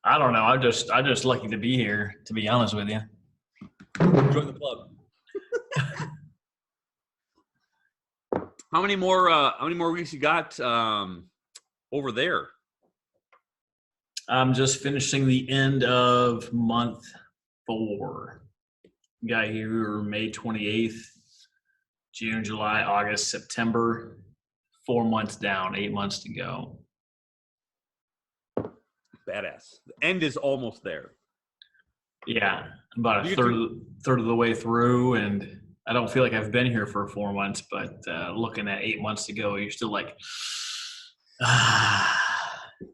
I don't know. I'm just lucky to be here, to be honest with you. Join the club. How many more weeks you got over there? I'm just finishing the end of month 4. Got here May 28th, June, July, August, September. 4 months down, 8 months to go. Badass. The end is almost there. Yeah, about a third of the way through, and I don't feel like I've been here for 4 months, but looking at 8 months to go, you're still like,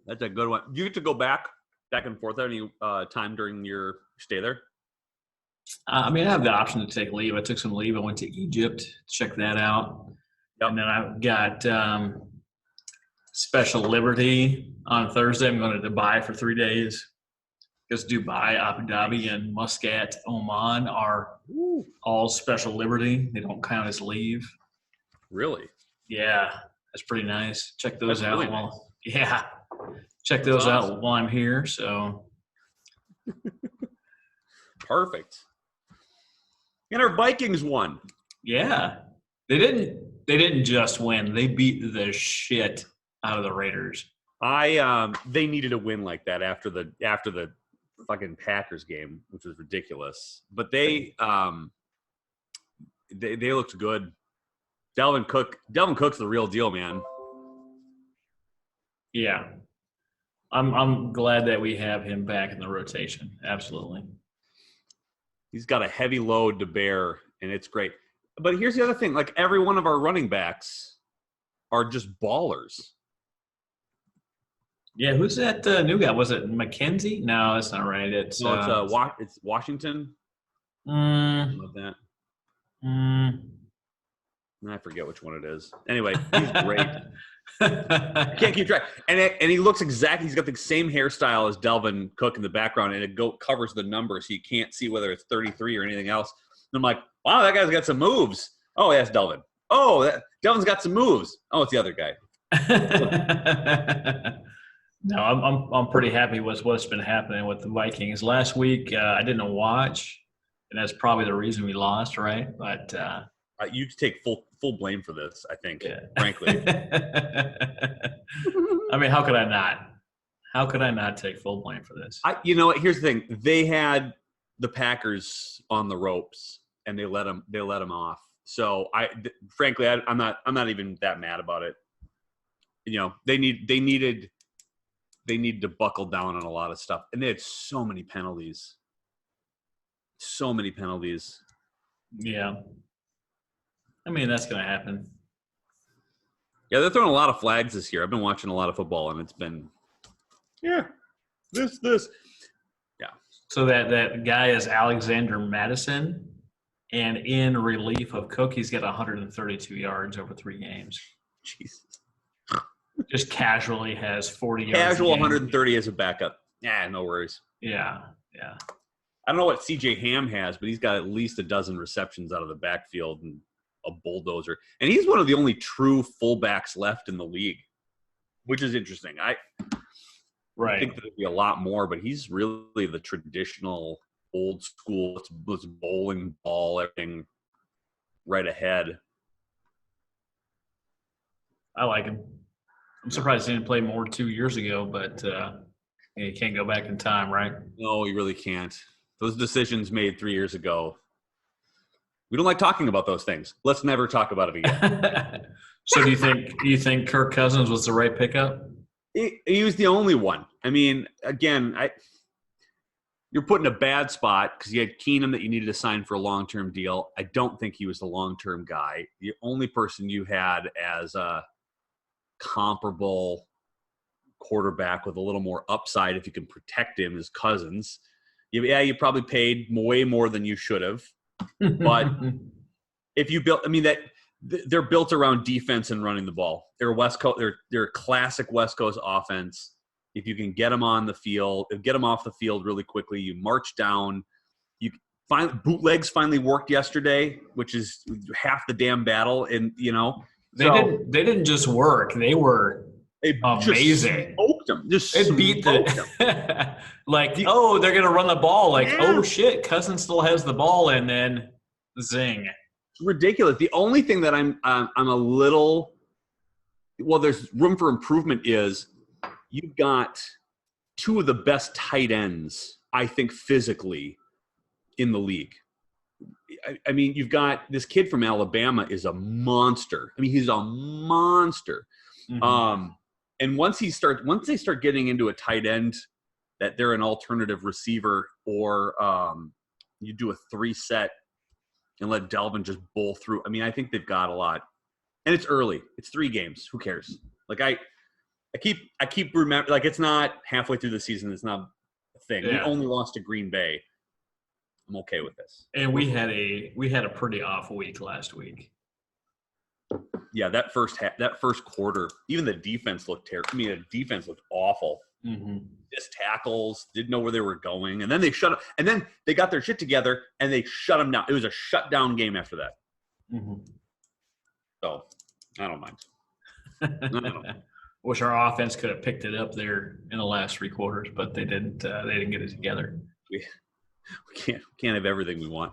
That's a good one. Do you get to go back and forth any time during your stay there? I mean, I have the option to take leave. I took some leave. I went to Egypt to check that out. Yep. And then I've got Special Liberty on Thursday. I'm going to Dubai for 3 days. Because Dubai, Abu Dhabi, and Muscat, Oman are all Special Liberty. They don't count as leave. Really? Yeah, that's pretty nice. Check those out. Really nice. Yeah, check those out while I'm here. So perfect. And our Vikings won. Yeah, they didn't just win. They beat the shit out of the Raiders. They needed a win like that after the fucking Packers game, which was ridiculous. But they looked good. Dalvin Cook's the real deal, man. Yeah. I'm glad that we have him back in the rotation. Absolutely. He's got a heavy load to bear, and it's great. But here's the other thing. Like, every one of our running backs are just ballers. Yeah, who's that new guy? Was it McKenzie? No, that's not right. It's Washington. Like that. I forget which one it is. Anyway, he's great. I can't keep track. And he looks exactly. He's got the same hairstyle as Dalvin Cook in the background, and it covers the number, so you can't see whether it's 33 or anything else. And I'm like, wow, that guy's got some moves. Oh, that's Dalvin. Oh, Dalvin's got some moves. Oh, it's the other guy. No, I'm pretty happy with what's been happening with the Vikings. Last week, I didn't watch, and that's probably the reason we lost, right? But you take full blame for this, I think. Yeah. Frankly. I mean, how could I not? How could I not take full blame for this? You know what? Here's the thing: they had the Packers on the ropes, and they let them off. So frankly, I'm not even that mad about it. You know, they needed to buckle down on a lot of stuff, and they had so many penalties. Yeah. I mean, that's going to happen. Yeah, they're throwing a lot of flags this year. I've been watching a lot of football, and it's been, this. Yeah. So that guy is Alexander Madison, and in relief of Cook, he's got 132 yards over 3 games. Jesus. Just casually has 40 yards. Casual 130 as a backup. Yeah, no worries. Yeah. I don't know what CJ Ham has, but he's got at least a dozen receptions out of the backfield and a bulldozer. And he's one of the only true fullbacks left in the league, which is interesting. I think there'd be a lot more, but he's really the traditional old school, let's bowling ball, everything right ahead. I like him. I'm surprised he didn't play more 2 years ago, but you can't go back in time, right? No, you really can't. Those decisions made 3 years ago. We don't like talking about those things. Let's never talk about it again. So do you think Kirk Cousins was the right pickup? He was the only one. I mean, again, you're put in a bad spot because you had Keenum that you needed to sign for a long-term deal. I don't think he was the long-term guy. The only person you had as a comparable quarterback with a little more upside, if you can protect him, is Cousins. Yeah, you probably paid way more than you should have. But if you built, I mean, they're built around defense and running the ball. They're West Coast. They're a classic West Coast offense. If you can get them on the field, get them off the field really quickly, you march down. Bootlegs finally worked yesterday, which is half the damn battle. And they didn't just work. They They amazing. Just smoked them. Just It beat them. like, oh, they're gonna run the ball. Like, Yeah. oh shit, Cousin still has the ball, and then zing. Ridiculous. The only thing that I'm a little, well, there's room for improvement is you've got two of the best tight ends, I think, physically in the league. I mean, you've got this kid from Alabama is a monster. I mean, he's a monster. Mm-hmm. And once they start getting into a tight end that they're an alternative receiver, or you do a 3-set and let Delvin just bowl through. I mean, I think they've got a lot, and it's early. It's 3 games. Who cares? Like I keep remembering, like, it's not halfway through the season. It's not a thing. Yeah. We only lost to Green Bay. I'm okay with this. And we had a pretty off week last week. Yeah, that first quarter, even the defense looked terrible. I mean, the defense looked awful. Mm-hmm. Missed tackles, didn't know where they were going, and then they got their shit together and they shut them down. It was a shutdown game after that. Mm-hmm. So I don't mind. I don't know. Wish our offense could have picked it up there in the last 3 quarters, but they didn't. They didn't get it together. We can't have everything we want.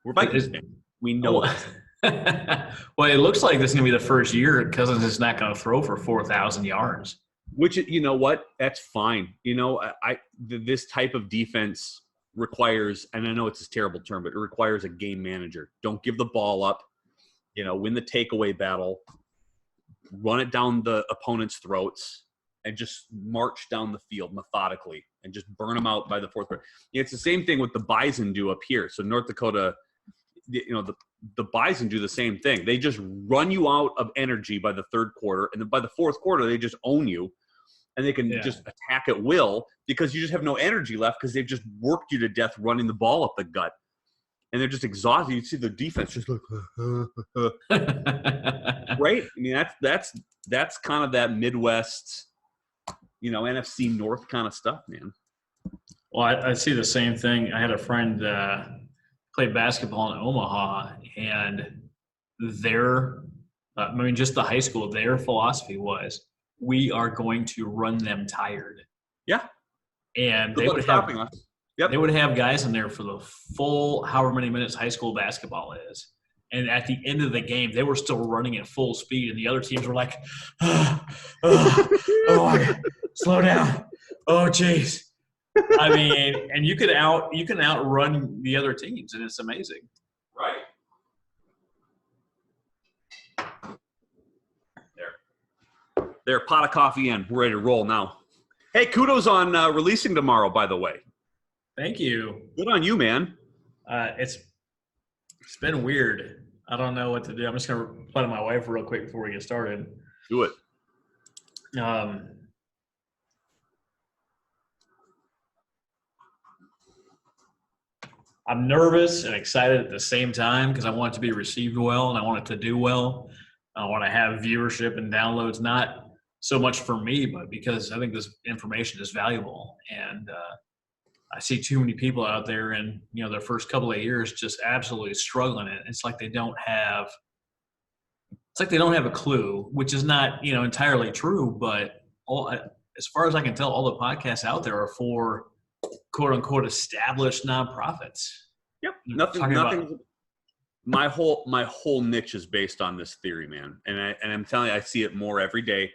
We're Vikings fans. We know it. Well, it looks like this is going to be the first year Cousins is not going to throw for 4,000 yards. Which, you know what? That's fine. You know, this type of defense requires, and I know it's a terrible term, but it requires a game manager. Don't give the ball up. You know, win the takeaway battle. Run it down the opponent's throats and just march down the field methodically and just burn them out by the 4th quarter. It's the same thing with the Bison do up here. So North Dakota, you know, the Bison do the same thing. They just run you out of energy by the 3rd quarter, and then by the 4th quarter, they just own you, and they can just attack at will because you just have no energy left because they've just worked you to death running the ball up the gut, and they're just exhausted. You see the defense just like, right? I mean, that's kind of that Midwest, you know, NFC North kind of stuff, man. Well, I see the same thing. I had a friend played basketball in Omaha, and just the high school, their philosophy was, we are going to run them tired. Yeah. And they would have guys in there for the full however many minutes high school basketball is. And at the end of the game, they were still running at full speed, and the other teams were like, oh, slow down. Oh, geez. I mean, and you can outrun the other teams, and it's amazing. Right. There, pot of coffee in. We're ready to roll now. Hey, kudos on releasing tomorrow, by the way. Thank you. Good on you, man. It's been weird. I don't know what to do. I'm just going to reply to my wife real quick before we get started. Do it. I'm nervous and excited at the same time because I want it to be received well and I want it to do well. I want to have viewership and downloads, not so much for me, but because I think this information is valuable. And I see too many people out there and, you know, their first couple of years just absolutely struggling. It's like they don't have a clue, which is not, you know, entirely true, but as far as I can tell, all the podcasts out there are for quote unquote established nonprofits. Yep. Nothing. My whole niche is based on this theory, man. And I'm telling you, I see it more every day.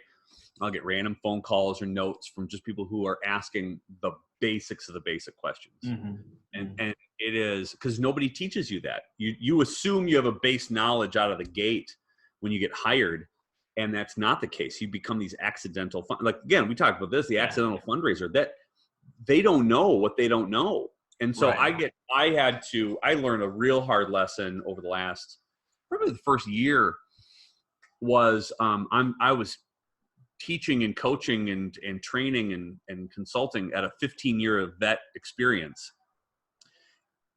I'll get random phone calls or notes from just people who are asking the basics of the basic questions. Mm-hmm. And it is because nobody teaches you that. You assume you have a base knowledge out of the gate when you get hired, and that's not the case. You become these accidental like again, we talked about this, the accidental fundraiser, that they don't know what they don't know. And so right. I learned a real hard lesson over the last, probably the first year was I was teaching and coaching and training and consulting at a 15-year vet experience.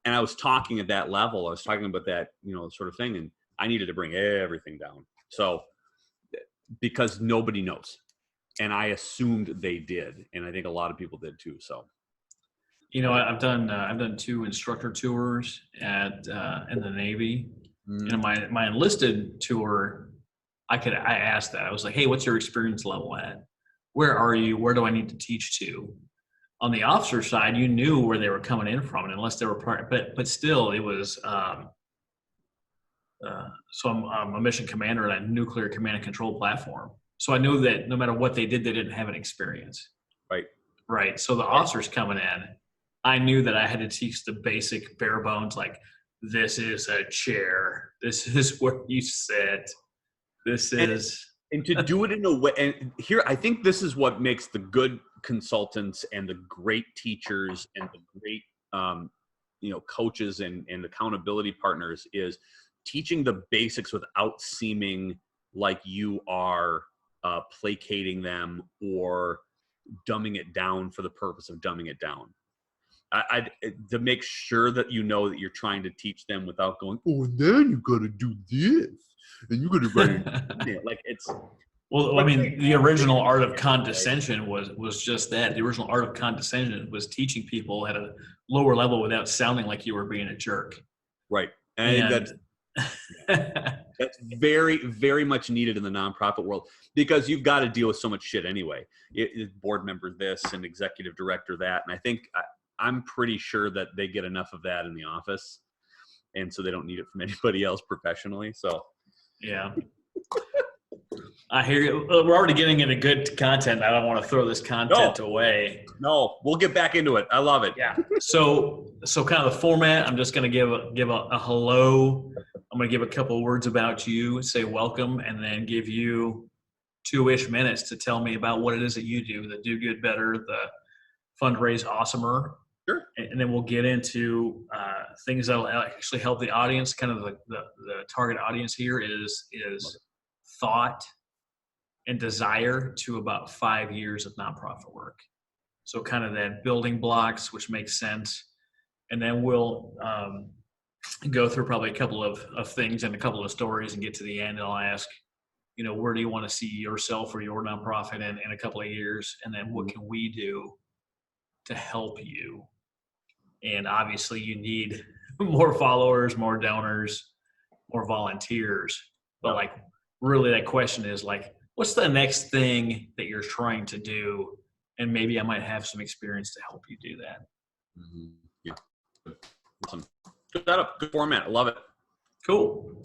And I was talking at that level. I was talking about that, you know, sort of thing. And I needed to bring everything down. So, because nobody knows. And I assumed they did. And I think a lot of people did too. So, you know, I've done 2 instructor tours in the Navy. Mm-hmm. And my enlisted tour, I asked that. I was like, hey, what's your experience level at? where are you? Where do I need to teach to? On the officer side, you knew where they were coming in from, and unless they were part, but still, it was. So I'm a mission commander at a nuclear command and control platform. So I knew that no matter what they did, they didn't have an experience. Right. Right. So the officers coming in, I knew that I had to teach the basic bare bones, like this is a chair, this is where you sit, this is. And to do it in a way, and here, I think this is what makes the good consultants and the great teachers and the great, coaches and accountability partners is teaching the basics without seeming like you are placating them or dumbing it down for the purpose of dumbing it down. To make sure that you know that you're trying to teach them without going, oh, and then you got to do this, and you got to write it. Like it's. Well, I mean, the original art of condescension was just that. The original art of condescension was teaching people at a lower level without sounding like you were being a jerk. Right, and that's very, very much needed in the nonprofit world because you've got to deal with so much shit anyway. Board member this and executive director that, and I think I'm pretty sure that they get enough of that in the office, and so they don't need it from anybody else professionally. So, yeah. I hear you. We're already getting into good content. I don't want to throw this content away. No, we'll get back into it. I love it. Yeah. So kind of the format, I'm just going to give a hello. I'm going to give a couple of words about you, say welcome, and then give you 2-ish minutes to tell me about what it is that you do, the Do Good Better, the Fundraise Awesomer. Sure. And then we'll get into things that will actually help the audience. Kind of the target audience here is thought and desire to about 5 years of nonprofit work. So kind of that building blocks, which makes sense. And then we'll go through probably a couple of things and a couple of stories and get to the end. And I'll ask, where do you want to see yourself or your nonprofit in a couple of years? And then what can we do to help you? And obviously you need more followers, more donors, more volunteers. But like really that question is like, what's the next thing that you're trying to do? And maybe I might have some experience to help you do that. Mm-hmm. Yeah. Awesome. Good setup. Good format. I love it. Cool.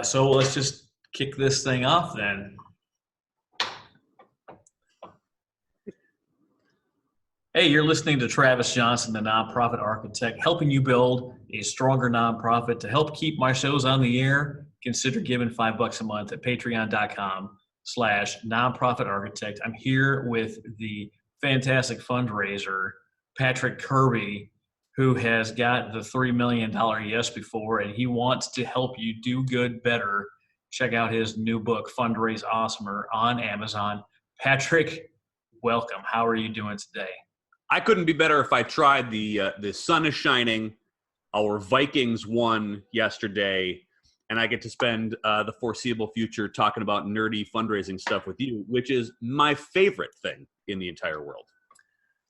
So let's just kick this thing off then. Hey, you're listening to Travis Johnson, the Nonprofit Architect, helping you build a stronger nonprofit. To help keep my shows on the air, consider giving $5 a month at patreon.com/nonprofit architect. I'm here with the fantastic fundraiser, Patrick Kirby, who has got the $3 million yes before, and he wants to help you do good better. Check out his new book, Fundraise Awesomer, on Amazon. Patrick, welcome. How are you doing today? I couldn't be better if I tried. The sun is shining. Our Vikings won yesterday, and I get to spend the foreseeable future talking about nerdy fundraising stuff with you, which is my favorite thing in the entire world.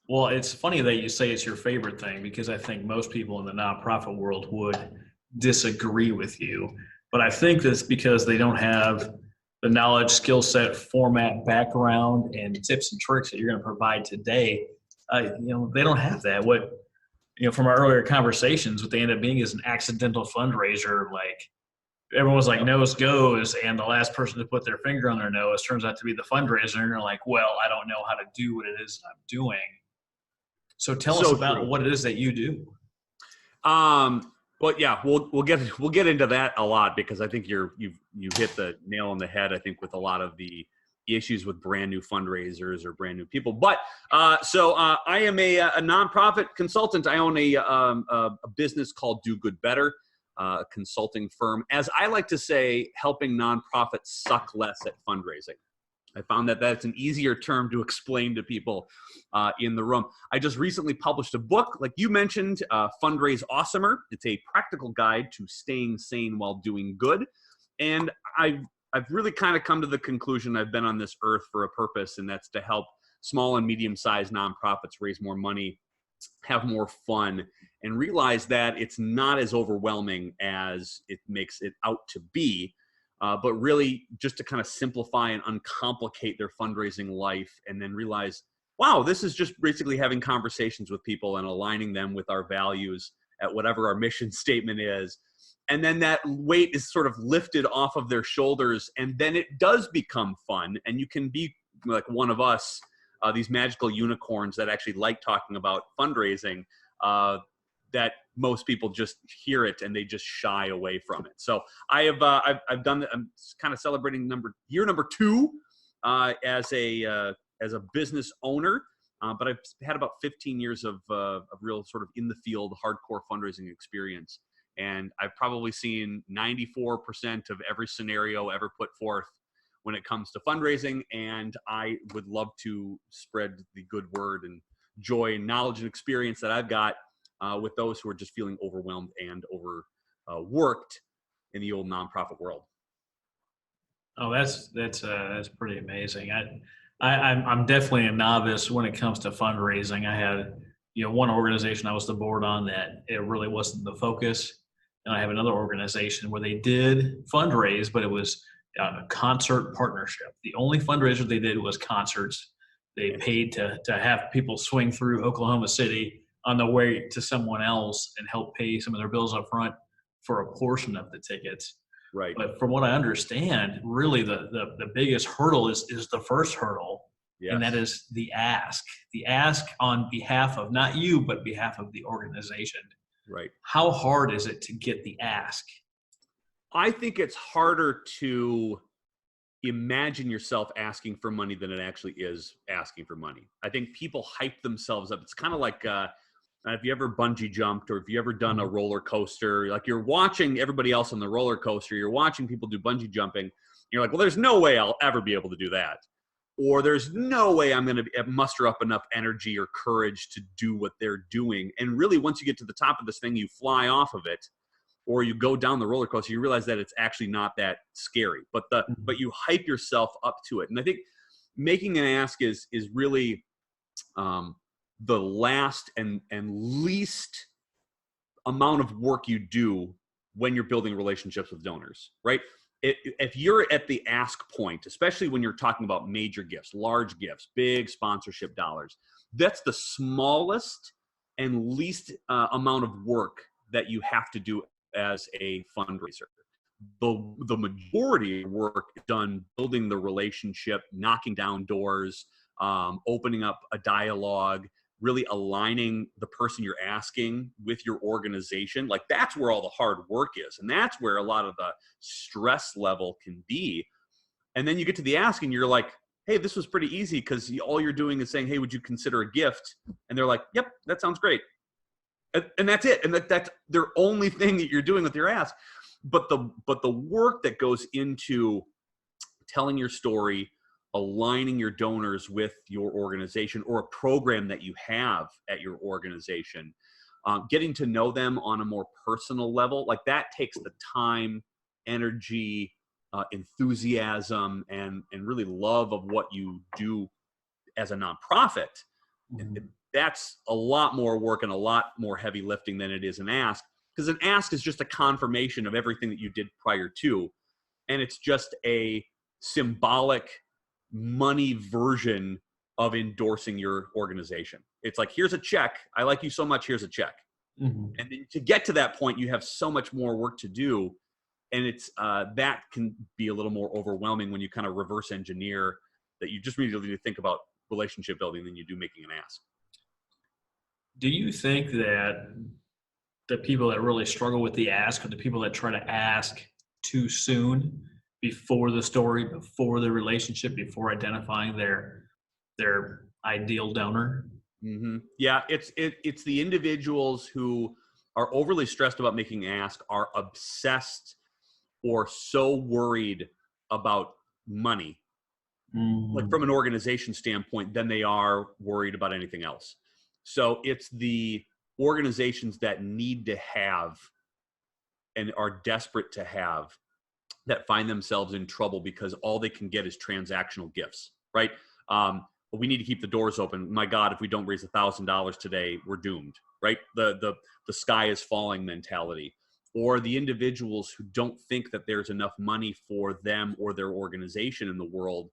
Well, it's funny that you say it's your favorite thing because I think most people in the nonprofit world would disagree with you. But I think that's because they don't have the knowledge, skill set, format, background, and tips and tricks that you're going to provide today. They don't have that. What, from our earlier conversations, what they end up being is an accidental fundraiser. Like everyone's like nose goes, and the last person to put their finger on their nose turns out to be the fundraiser. And you're like, well, I don't know how to do what it is I'm doing. So tell us about what it is that you do. But yeah, we'll get into that a lot because I think you hit the nail on the head. I think with a lot of the issues with brand new fundraisers or brand new people. But so I am a nonprofit consultant. I own a business called Do Good Better, a consulting firm. As I like to say, helping nonprofits suck less at fundraising. I found that that's an easier term to explain to people in the room. I just recently published a book, like you mentioned, Fundraise Awesomer. It's a practical guide to staying sane while doing good. And I've really kind of come to the conclusion I've been on this earth for a purpose, and that's to help small and medium-sized nonprofits raise more money, have more fun, and realize that it's not as overwhelming as it makes it out to be. but really just to kind of simplify and uncomplicate their fundraising life, and then realize, wow, this is just basically having conversations with people and aligning them with our values at whatever our mission statement is. And then that weight is sort of lifted off of their shoulders, and then it does become fun, and you can be like one of us, these magical unicorns that actually like talking about fundraising, that most people just hear it and they just shy away from it. So I've done, I'm kind of celebrating year number 2 as a business owner, but I've had about 15 years of real sort of in the field hardcore fundraising experience. And I've probably seen 94% of every scenario ever put forth when it comes to fundraising. And I would love to spread the good word and joy and knowledge and experience that I've got with those who are just feeling overwhelmed and overworked in the old nonprofit world. Oh, that's pretty amazing. I'm definitely a novice when it comes to fundraising. I had, one organization I was the board on that it really wasn't the focus. And I have another organization where they did fundraise, but it was a concert partnership. The only fundraiser they did was concerts. They paid to have people swing through Oklahoma City on the way to someone else and help pay some of their bills up front for a portion of the tickets. Right. But from what I understand, really the biggest hurdle is the first hurdle. Yes. And that is the ask on behalf of not you, but behalf of the organization. Right. How hard is it to get the ask? I think it's harder to imagine yourself asking for money than it actually is asking for money. I think people hype themselves up. It's kind of like if you ever bungee jumped, or if you ever done a roller coaster, like you're watching everybody else on the roller coaster, you're watching people do bungee jumping. You're like, well, there's no way I'll ever be able to do that. Or there's no way I'm going to muster up enough energy or courage to do what they're doing. And really, once you get to the top of this thing, you fly off of it, or you go down the roller coaster, you realize that it's actually not that scary, but you hype yourself up to it. And I think making an ask is really the last and least amount of work you do when you're building relationships with donors, right? If you're at the ask point, especially when you're talking about major gifts, large gifts, big sponsorship dollars, that's the smallest and least amount of work that you have to do as a fundraiser. The majority of work is done building the relationship, knocking down doors, opening up a dialogue, really aligning the person you're asking with your organization. Like, that's where all the hard work is. And that's where a lot of the stress level can be. And then you get to the ask and you're like, hey, this was pretty easy, because all you're doing is saying, hey, would you consider a gift? And they're like, yep, that sounds great. And that's it. And that's their only thing that you're doing with your ask. But the work that goes into telling your story, aligning your donors with your organization or a program that you have at your organization, getting to know them on a more personal level, like that takes the time, energy, enthusiasm, and really love of what you do as a nonprofit. Mm-hmm. That's a lot more work and a lot more heavy lifting than it is an ask, because an ask is just a confirmation of everything that you did prior to. And it's just a symbolic money version of endorsing your organization. It's like, here's a check. I like you so much. Here's a check. Mm-hmm. And then to get to that point, you have so much more work to do. And it's that can be a little more overwhelming when you kind of reverse engineer that you just really need to think about relationship building than you do making an ask. Do you think that the people that really struggle with the ask are the people that try to ask too soon, before the story, before the relationship, before identifying their ideal donor? Mm-hmm. Yeah, it's the individuals who are overly stressed about making an ask, are obsessed or so worried about money, like from an organization standpoint, than they are worried about anything else. So it's the organizations that need to have and are desperate to have that find themselves in trouble because all they can get is transactional gifts, right? We need to keep the doors open. My God, if we don't raise $1,000 today, we're doomed, right? The sky is falling mentality. or the individuals who don't think that there's enough money for them or their organization in the world.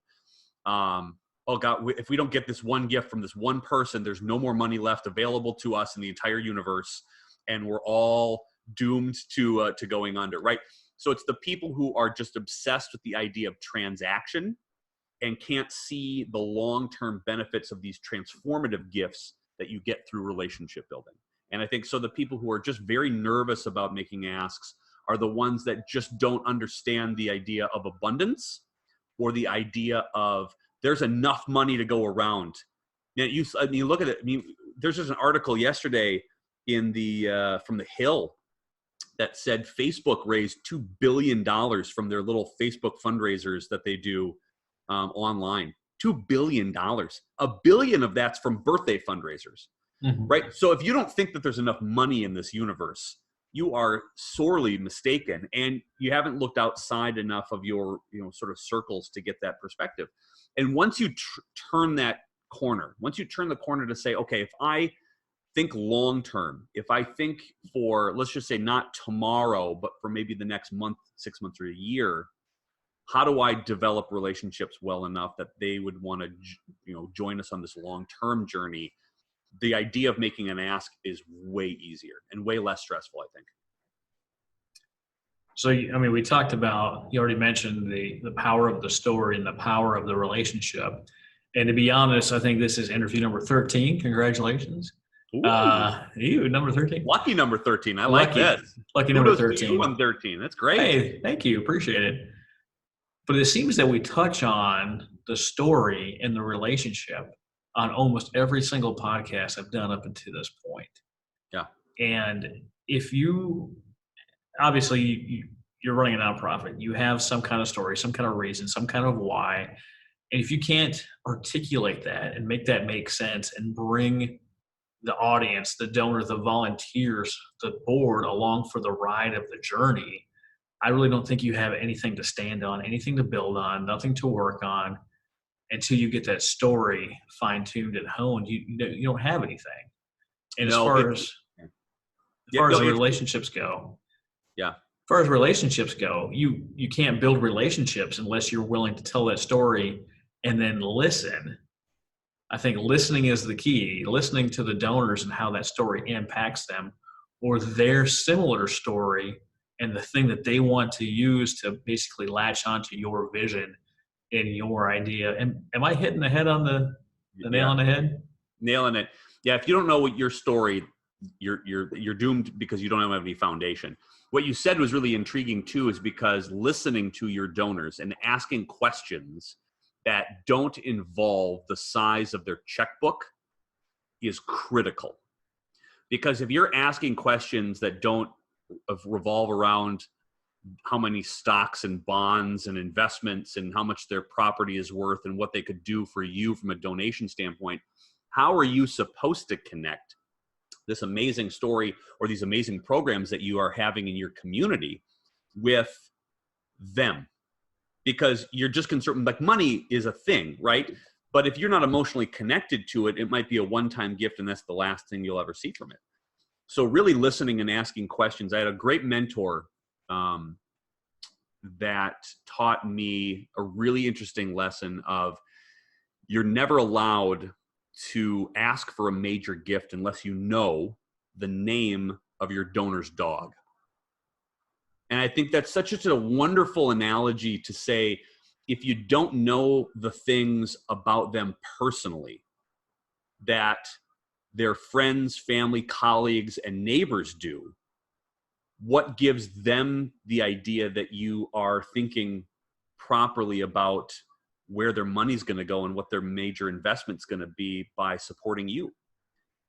Oh God, if we don't get this one gift from this one person, there's no more money left available to us in the entire universe, and we're all doomed to going under, right? So it's the people who are just obsessed with the idea of transaction and can't see the long-term benefits of these transformative gifts that you get through relationship building. And I think so the people who are just very nervous about making asks are the ones that just don't understand the idea of abundance or the idea of there's enough money to go around. Now, you look at it. I mean, there's just an article yesterday in the from the Hill that said Facebook raised $2 billion from their little Facebook fundraisers that they do online. $2 billion. $1 billion of that's from birthday fundraisers, right? So if you don't think that there's enough money in this universe, you are sorely mistaken, and you haven't looked outside enough of your sort of circles to get that perspective. And once you turn that corner, once you turn the corner to say, okay, if I think long term, if I think for, let's just say not tomorrow, but for maybe the next month, 6 months, or a year, how do I develop relationships well enough that they would want to join us on this long term journey? The idea of making an ask is way easier and way less stressful, I think. So, I mean, we talked about, you already mentioned the power of the story and the power of the relationship. And to be honest, I think this is interview number 13. Congratulations. You, number 13. Lucky number 13. I like that. Lucky number 13. You on 13. That's great. Hey, thank you. Appreciate it. But it seems that we touch on the story and the relationship on almost every single podcast I've done up until this point. Yeah. And if you, obviously you're running a nonprofit, you have some kind of story, some kind of reason, some kind of why. And if you can't articulate that and make that make sense and bring the audience, the donors, the volunteers, the board along for the ride of the journey, I really don't think you have anything to stand on, anything to build on, nothing to work on until you get that story fine-tuned and honed. You don't have anything. And as far as the relationships go, as far as relationships go, you can't build relationships unless you're willing to tell that story and then listen. I think listening is the key, listening to the donors and how that story impacts them or their similar story and the thing that they want to use to basically latch onto your vision and your idea. And am I hitting the head on the nail on the head? Nailing it. Yeah. If you don't know what your story, you're doomed because you don't have any foundation. What you said was really intriguing too, is because listening to your donors and asking questions that don't involve the size of their checkbook is critical. Because if you're asking questions that don't revolve around how many stocks and bonds and investments and how much their property is worth and what they could do for you from a donation standpoint, how are you supposed to connect this amazing story or these amazing programs that you are having in your community with them? Because you're just concerned, like money is a thing, right? But if you're not emotionally connected to it, it might be a one-time gift and that's the last thing you'll ever see from it. So really listening and asking questions. I had a great mentor that taught me a really interesting lesson of you're never allowed to ask for a major gift unless you know the name of your donor's dog. And I think that's such a wonderful analogy to say, if you don't know the things about them personally that their friends, family, colleagues, and neighbors do, what gives them the idea that you are thinking properly about where their money's going to go and what their major investment's going to be by supporting you?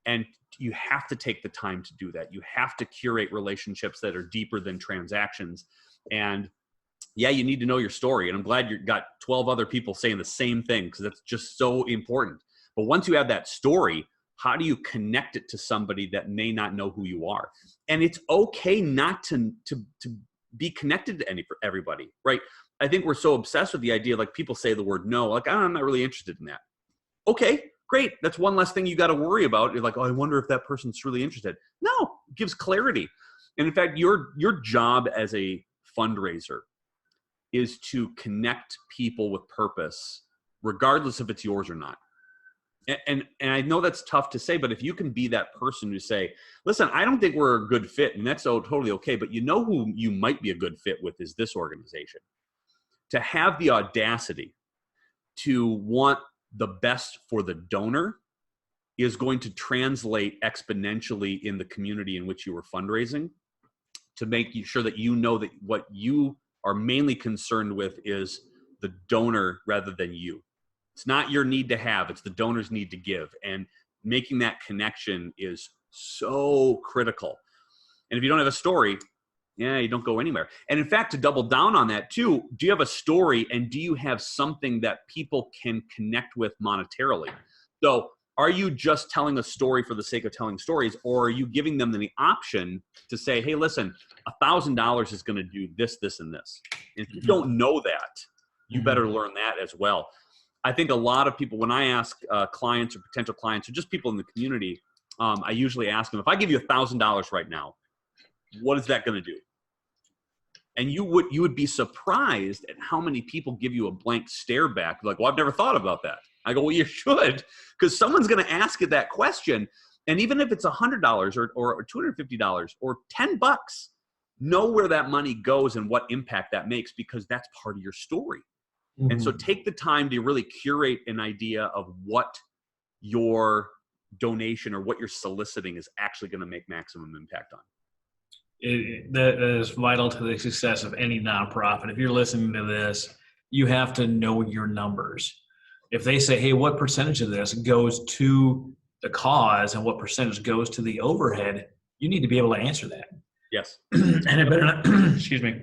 And you have to take the time to do that. You have to curate relationships that are deeper than transactions. And yeah, you need to know your story. And I'm glad you got 12 other people saying the same thing, because that's just so important. But once you have that story, how do you connect it to somebody that may not know who you are? And it's okay not to be connected to everybody, right? I think we're so obsessed with the idea, like people say the word no, like, I'm not really interested in that. Okay, great. That's one less thing you got to worry about. You're like, oh, I wonder if that person's really interested. No, it gives clarity. And in fact, your job as a fundraiser is to connect people with purpose, regardless if it's yours or not. And I know that's tough to say, but if you can be that person who say, listen, I don't think we're a good fit, and that's totally okay, but you know who you might be a good fit with is this organization. To have the audacity to want the best for the donor is going to translate exponentially in the community in which you are fundraising, to make sure that you know that what you are mainly concerned with is the donor rather than you. It's not your need to have, it's the donor's need to give. And making that connection is so critical. And if you don't have a story, you don't go anywhere. And in fact, to double down on that too, do you have a story, and do you have something that people can connect with monetarily? So are you just telling a story for the sake of telling stories, or are you giving them the option to say, hey, listen, $1,000 is going to do this, this, and this. And if you don't know that, you better learn that as well. I think a lot of people, when I ask clients or potential clients or just people in the community, I usually ask them, if I give you $1,000 right now, what is that going to do? And you would be surprised at how many people give you a blank stare back. Like, well, I've never thought about that. I go, well, you should, because someone's going to ask you that question. And even if it's $100 or $250 or $10, know where that money goes and what impact that makes, because that's part of your story. Mm-hmm. And so take the time to really curate an idea of what your donation or what you're soliciting is actually going to make maximum impact on. That is vital to the success of any nonprofit. If you're listening to this, you have to know your numbers. If they say, hey, what percentage of this goes to the cause and what percentage goes to the overhead, you need to be able to answer that. Yes. And it better not, excuse me,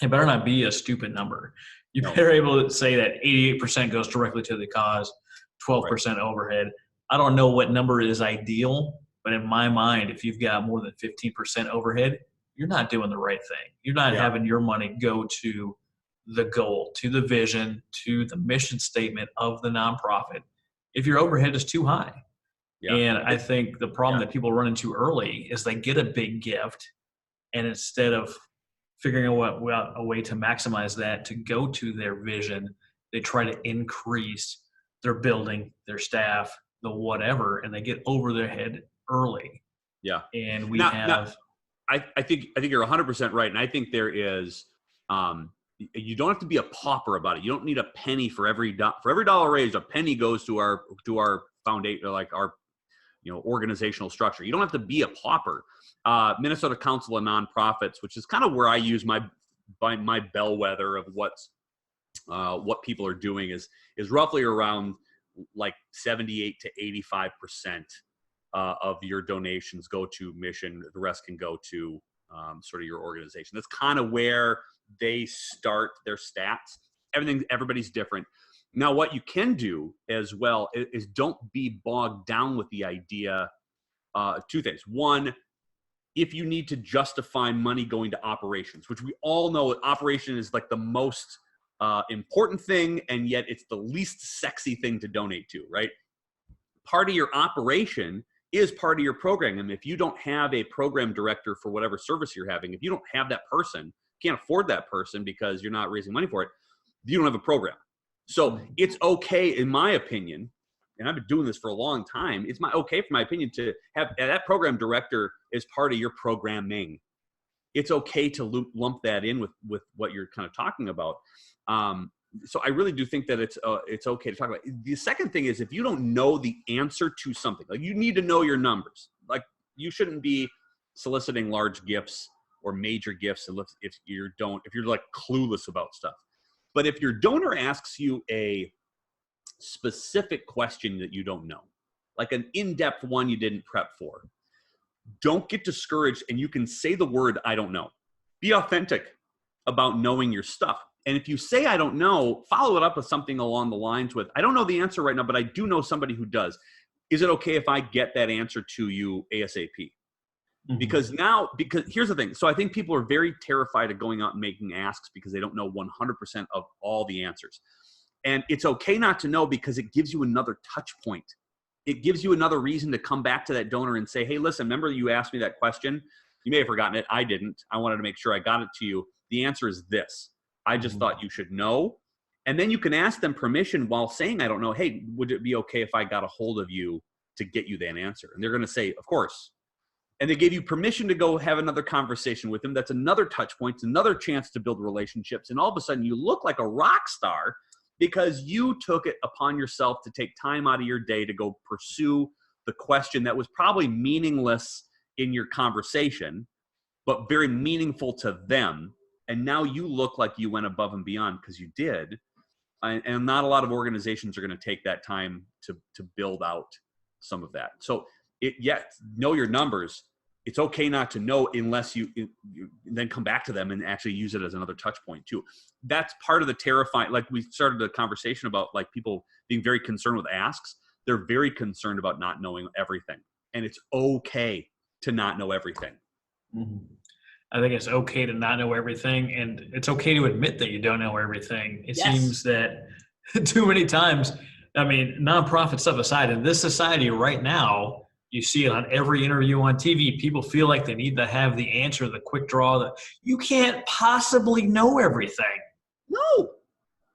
it better not be a stupid number. You better be able to say that 88% goes directly to the cause, 12% overhead. I don't know what number is ideal, but in my mind, if you've got more than 15% overhead, you're not doing the right thing. You're not having your money go to the goal, to the vision, to the mission statement of the nonprofit if your overhead is too high. Yeah. And I think the problem that people run into early is they get a big gift, and instead of figuring out a way to maximize that to go to their vision, they try to increase their building, their staff, the whatever, and they get over their head early. Yeah. And I think you're 100% right. And I think there is, you don't have to be a pauper about it. You don't need a penny for every dollar raised. A penny goes to our foundation, like our, organizational structure. You don't have to be a pauper. Minnesota Council of Nonprofits, which is kind of where I use my bellwether of what people are doing, is roughly around like 78 to 85% of your donations go to mission. The rest can go to sort of your organization. That's kind of where they start their stats. Everybody's different. Now, what you can do as well is don't be bogged down with the idea. Two things. One, if you need to justify money going to operations, which we all know operation is like the most important thing, and yet it's the least sexy thing to donate to, right? Part of your operation is part of your program. And if you don't have a program director for whatever service you're having, if you don't have that person, can't afford that person because you're not raising money for it, you don't have a program. So it's okay, in my opinion, and I've been doing this for a long time, it's okay for my opinion to have that program director as part of your programming. It's okay to lump that in with what you're kind of talking about. So I really do think that it's okay to talk about. The second thing is, if you don't know the answer to something, like you need to know your numbers. Like you shouldn't be soliciting large gifts or major gifts if you're like clueless about stuff. But if your donor asks you a specific question that you don't know, like an in-depth one you didn't prep for, don't get discouraged, and you can say the word, I don't know. Be authentic about knowing your stuff. And if you say, I don't know, follow it up with something along the lines with, I don't know the answer right now, but I do know somebody who does. Is it okay if I get that answer to you ASAP? Mm-hmm. Because here's the thing. So I think people are very terrified of going out and making asks because they don't know 100% of all the answers. And it's okay not to know, because it gives you another touch point. It gives you another reason to come back to that donor and say, hey, listen, remember you asked me that question? You may have forgotten it. I didn't. I wanted to make sure I got it to you. The answer is this. I just thought you should know. And then you can ask them permission while saying, I don't know, hey, would it be okay if I got a hold of you to get you that answer? And they're going to say, of course. And they gave you permission to go have another conversation with them. That's another touch point, another chance to build relationships. And all of a sudden you look like a rock star because you took it upon yourself to take time out of your day to go pursue the question that was probably meaningless in your conversation, but very meaningful to them. And now you look like you went above and beyond because you did. And not a lot of organizations are going to take that time to build out some of that. So know your numbers. It's okay not to know unless you then come back to them and actually use it as another touch point too. That's part of the terrifying, like we started a conversation about like people being very concerned with asks. They're very concerned about not knowing everything. And it's okay to not know everything. Mm-hmm. I think it's okay to not know everything, and it's okay to admit that you don't know everything. It seems that too many times, I mean, nonprofit stuff aside, in this society right now, you see it on every interview on TV. People feel like they need to have the answer, the quick draw. That you can't possibly know everything. No.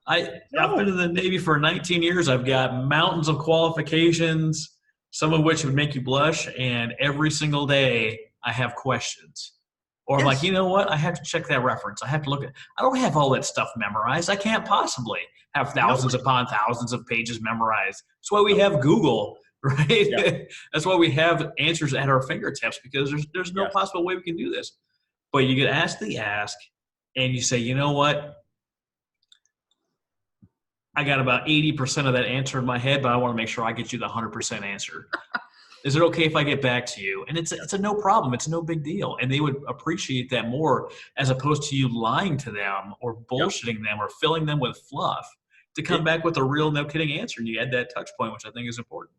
I've been in the Navy for 19 years. I've got mountains of qualifications, some of which would make you blush, and every single day I have questions. Or I'm like, you know what? I have to check that reference. I have to look at. I don't have all that stuff memorized. I can't possibly have thousands upon thousands of pages memorized. That's why we have Google, right? Yeah. That's why we have answers at our fingertips, because there's no possible way we can do this. But you get asked the ask, and you say, you know what? I got about 80% of that answer in my head, but I want to make sure I get you the 100% answer. Is it okay if I get back to you? And it's a no problem. It's no big deal. And they would appreciate that more, as opposed to you lying to them or bullshitting them or filling them with fluff to come back with a real no kidding answer. And you add that touch point, which I think is important.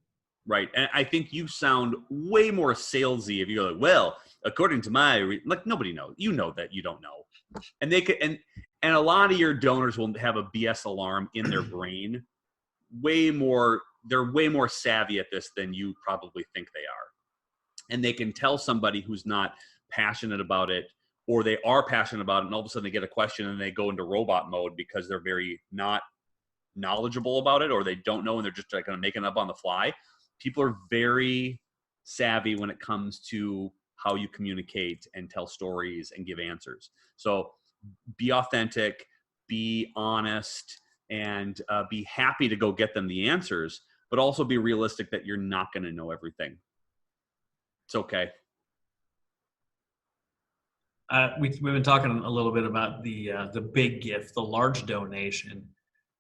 Right. And I think you sound way more salesy if you go like, well, according to like nobody knows. You know that you don't know. And they could, and a lot of your donors will have a BS alarm in their brain. They're way more savvy at this than you probably think they are. And they can tell somebody who's not passionate about it, or they are passionate about it, and all of a sudden they get a question and they go into robot mode because they're very not knowledgeable about it, or they don't know and they're just like kind of making it up on the fly. People are very savvy when it comes to how you communicate and tell stories and give answers. So be authentic, be honest, and be happy to go get them the answers, but also be realistic that you're not going to know everything. It's okay. We've been talking a little bit about the big gift, the large donation.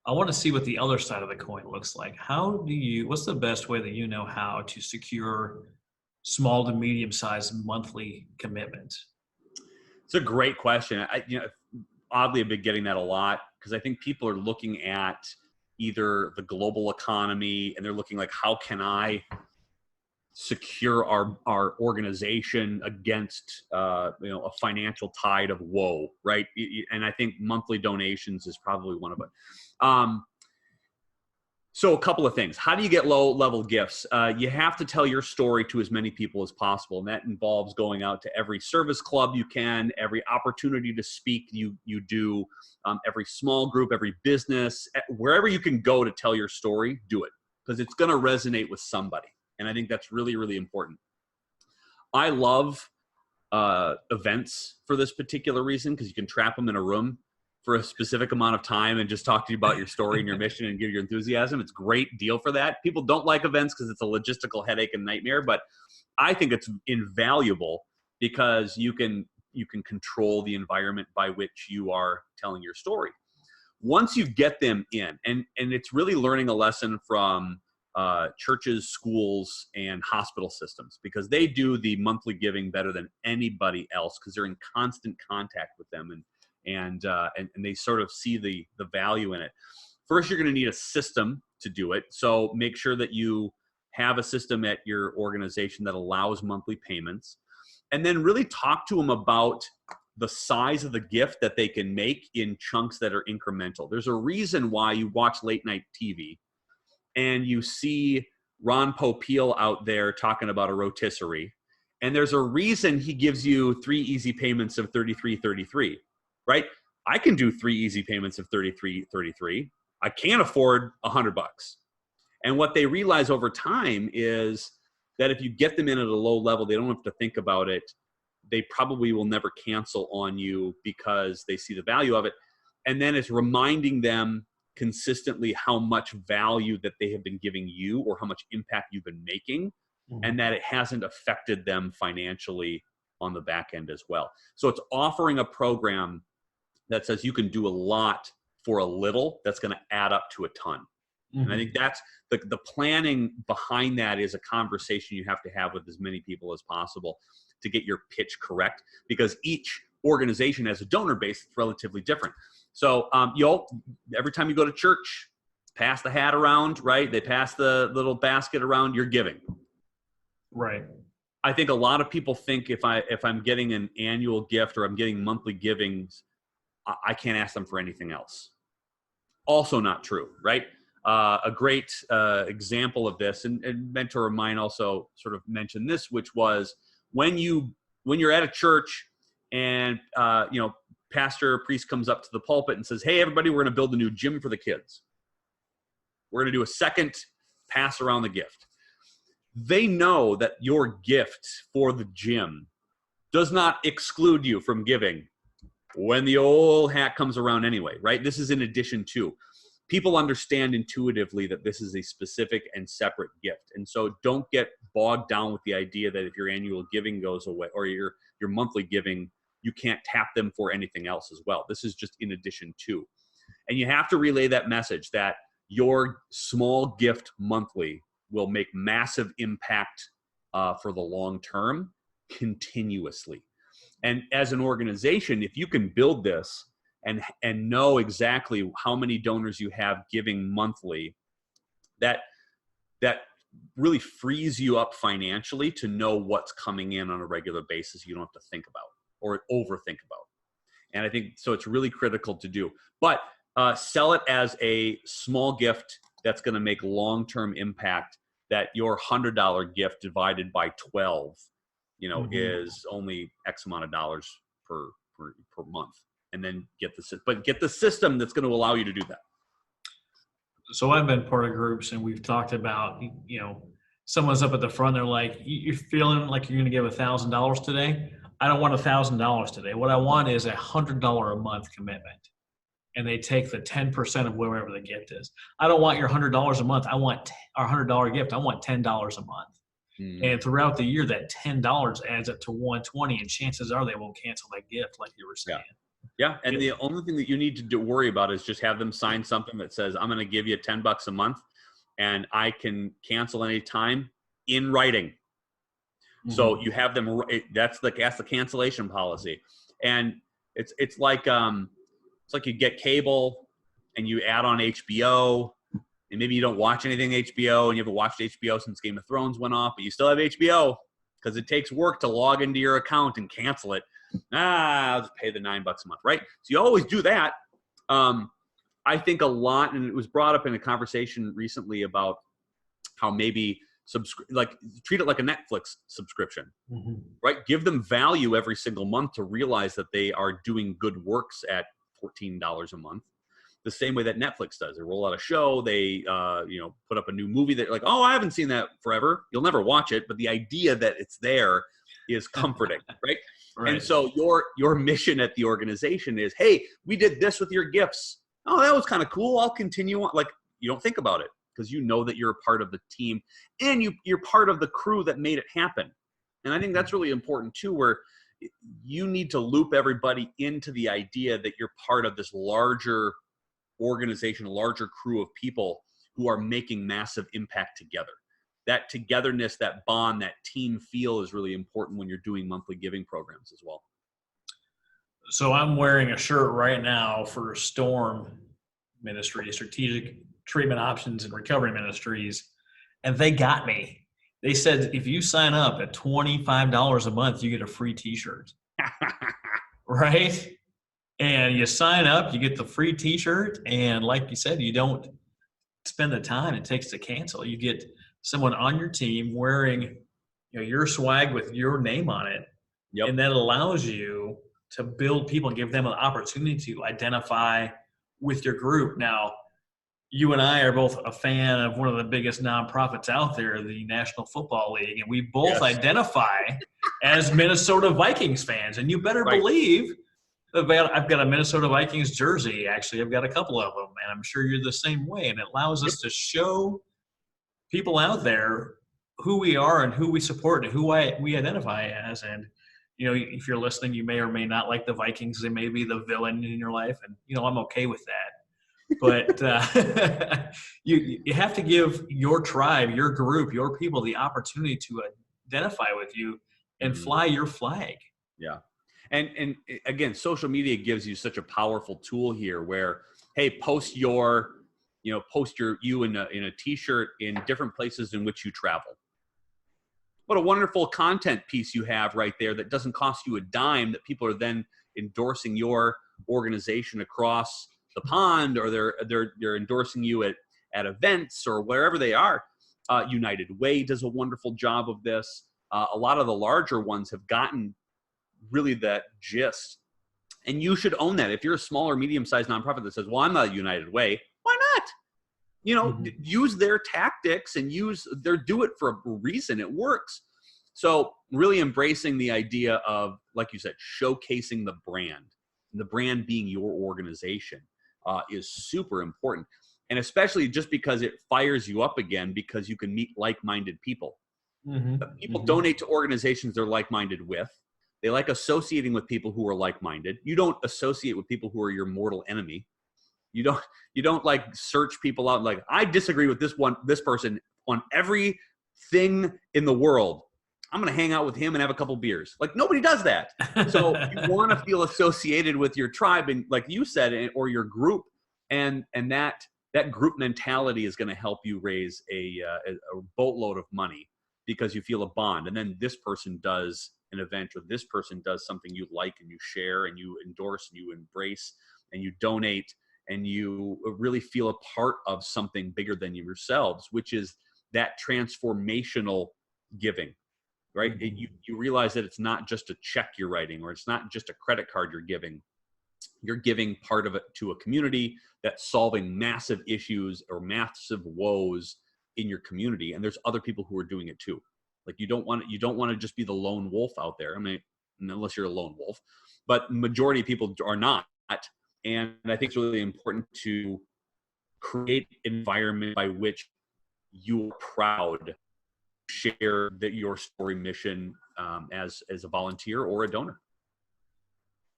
I want to see what the other side of the coin looks like. What's the best way that you know how to secure small to medium-sized monthly commitments? It's a great question. Oddly, I've been getting that a lot because I think people are looking at either the global economy and they're looking like, how can I secure our organization against a financial tide of woe, right? And I think monthly donations is probably one of it. So a couple of things. How do you get low-level gifts? You have to tell your story to as many people as possible, and that involves going out to every service club you can, every opportunity to speak you do, every small group, every business, wherever you can go to tell your story, do it, because it's going to resonate with somebody, and I think that's really, really important. I love events for this particular reason, because you can trap them in a room for a specific amount of time and just talk to you about your story and your mission and give your enthusiasm. It's a great deal for that. People don't like events because it's a logistical headache and nightmare, but I think it's invaluable because you can control the environment by which you are telling your story. Once you get them in, and it's really learning a lesson from churches, schools, and hospital systems, because they do the monthly giving better than anybody else because they're in constant contact with them and they sort of see the value in it. First, you're going to need a system to do it. So make sure that you have a system at your organization that allows monthly payments, and then really talk to them about the size of the gift that they can make in chunks that are incremental. There's a reason why you watch late night TV and you see Ron Popeil out there talking about a rotisserie, And there's a reason he gives you 3 easy payments of $33.33, right? I can do 3 easy payments of $33.33. I can't afford $100. And what they realize over time is that if you get them in at a low level, they don't have to think about it. They probably will never cancel on you because they see the value of it. And then it's reminding them consistently how much value that they have been giving you or how much impact you've been making, and that it hasn't affected them financially on the back end as well. So it's offering a program that says you can do a lot for a little that's going to add up to a ton. And I think that's the planning behind that is a conversation you have to have with as many people as possible to get your pitch correct, because each organization has a donor base that's relatively different. So every time you go to church, pass the hat around, right? They pass the little basket around, you're giving. Right. I think a lot of people think if I'm getting an annual gift or I'm getting monthly givings, I can't ask them for anything else. Also not true, right? A great example of this, and a mentor of mine also sort of mentioned this, which was when you're at a church and pastor or priest comes up to the pulpit and says, "Hey, everybody, we're going to build a new gym for the kids. We're going to do a second pass around the gift." They know that your gift for the gym does not exclude you from giving when the old hat comes around anyway, right? This is in addition to. People understand intuitively that this is a specific and separate gift. And so don't get bogged down with the idea that if your annual giving goes away or your monthly giving, you can't tap them for anything else as well. This is just in addition to. And you have to relay that message that your small gift monthly will make massive impact for the long term continuously. And as an organization, if you can build this and know exactly how many donors you have giving monthly, that really frees you up financially to know what's coming in on a regular basis you don't have to think about or overthink about. And I think so it's really critical to do. But sell it as a small gift that's going to make long-term impact, that your $100 gift divided by 12, is only X amount of dollars per month. And then get the system that's going to allow you to do that. So I've been part of groups and we've talked about, someone's up at the front. They're like, "You're feeling like you're going to give $1,000 today. I don't want $1,000 today. What I want is $100 a month commitment." And they take the 10% of wherever the gift is. I don't want your $100 a month. I want our $100 gift. I want $10 a month. And throughout the year, that $10 adds up to $120, and chances are they won't cancel that gift, like you were saying. Yeah, and the only thing that you need to worry about is just have them sign something that says, "I'm going to give you $10 a month, and I can cancel any time," in writing. So you have them. That's the cancellation policy, and it's like you get cable, and you add on HBO, and maybe you don't watch anything HBO, and you haven't watched HBO since Game of Thrones went off, but you still have HBO because it takes work to log into your account and cancel it. I'll just pay the $9 a month, right? So you always do that. I think a lot, and it was brought up in a conversation recently about how maybe treat it like a Netflix subscription, right? Give them value every single month to realize that they are doing good works at $14 a month. The same way that Netflix does. They roll out a show, they put up a new movie that like, "Oh, I haven't seen that forever." You'll never watch it, but the idea that it's there is comforting, right? Right? And so your mission at the organization is, "Hey, we did this with your gifts. Oh, that was kind of cool. I'll continue on." Like, you don't think about it because you know that you're a part of the team and you're part of the crew that made it happen. And I think that's really important too, where you need to loop everybody into the idea that you're part of this larger organization, a larger crew of people who are making massive impact together. That togetherness, that bond, that team feel is really important when you're doing monthly giving programs as well. So I'm wearing a shirt right now for STORM Ministry, Strategic Treatment Options and Recovery Ministries, and they got me. They said, if you sign up at $25 a month, you get a free t-shirt. Right? And you sign up, you get the free t-shirt, and like you said, you don't spend the time it takes to cancel. You get someone on your team wearing your swag with your name on it. Yep. And that allows you to build people and give them an opportunity to identify with your group. Now, you and I are both a fan of one of the biggest nonprofits out there, the National Football League, and we both Yes. identify as Minnesota Vikings fans. And you better Right. believe I've got a Minnesota Vikings jersey. Actually, I've got a couple of them, and I'm sure you're the same way. And it allows us to show people out there who we are and who we support and who we identify as. And if you're listening, you may or may not like the Vikings. They may be the villain in your life, and I'm okay with that. But you have to give your tribe, your group, your people the opportunity to identify with you and fly your flag. Yeah. And again, social media gives you such a powerful tool here where, hey, post you in a t-shirt in different places in which you travel. What a wonderful content piece you have right there that doesn't cost you a dime, that people are then endorsing your organization across the pond, or they're endorsing you at events or wherever they are. United Way does a wonderful job of this. A lot of the larger ones have gotten really that gist, and you should own that. If you're a small or medium-sized nonprofit that says, well, I'm not United Way, why not? Use their tactics and do it for a reason. It works. So really embracing the idea of, like you said, showcasing the brand being your organization is super important. And especially just because it fires you up again, because you can meet like-minded people. People donate to organizations they're like-minded with. They like associating with people who are like-minded. You don't associate with people who are your mortal enemy. You don't like search people out like, I disagree with this person on everything in the world. I'm going to hang out with him and have a couple beers. Like, nobody does that. So you want to feel associated with your tribe, and like you said, or your group, and that group mentality is going to help you raise a boatload of money, because you feel a bond. And then this person does an event, or this person does something you like, and you share and you endorse and you embrace and you donate, and you really feel a part of something bigger than yourselves, which is that transformational giving, right? You realize that it's not just a check you're writing, or it's not just a credit card you're giving. You're giving part of it to a community that's solving massive issues or massive woes in your community. And there's other people who are doing it too. Like, you don't want to just be the lone wolf out there. I mean, unless you're a lone wolf, but majority of people are not. And I think it's really important to create an environment by which you're proud to share your story mission as a volunteer or a donor.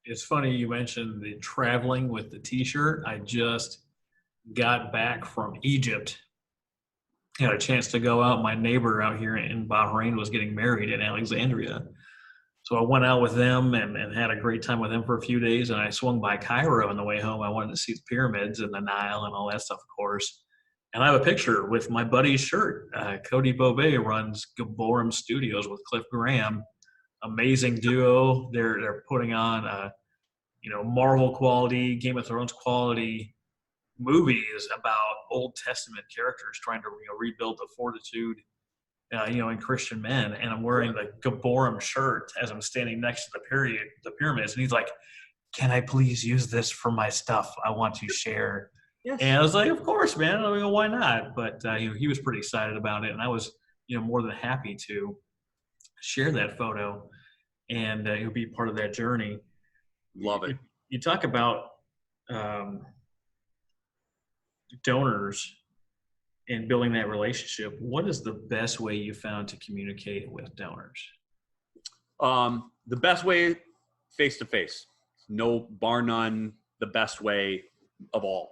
It's funny you mentioned the traveling with the t-shirt. I just got back from Egypt. Had a chance to go out. My neighbor out here in Bahrain was getting married in Alexandria. So I went out with them and had a great time with them for a few days. And I swung by Cairo on the way home. I wanted to see the pyramids and the Nile and all that stuff, of course. And I have a picture with my buddy's shirt. Cody Bobet runs Gaborum Studios with Cliff Graham. Amazing duo. They're putting on Marvel quality, Game of Thrones quality movies about Old Testament characters trying to rebuild the fortitude in Christian men. And I'm wearing the Gaborum shirt as I'm standing next to the pyramids. And he's like, can I please use this for my stuff? I want to share. Yes. And I was like, of course, man. I mean, why not? But he was pretty excited about it. And I was, more than happy to share that photo and it'll be part of that journey. Love it. You talk about donors and building that relationship. What is the best way you found to communicate with donors? The best way, face-to-face. No, bar none, the best way of all.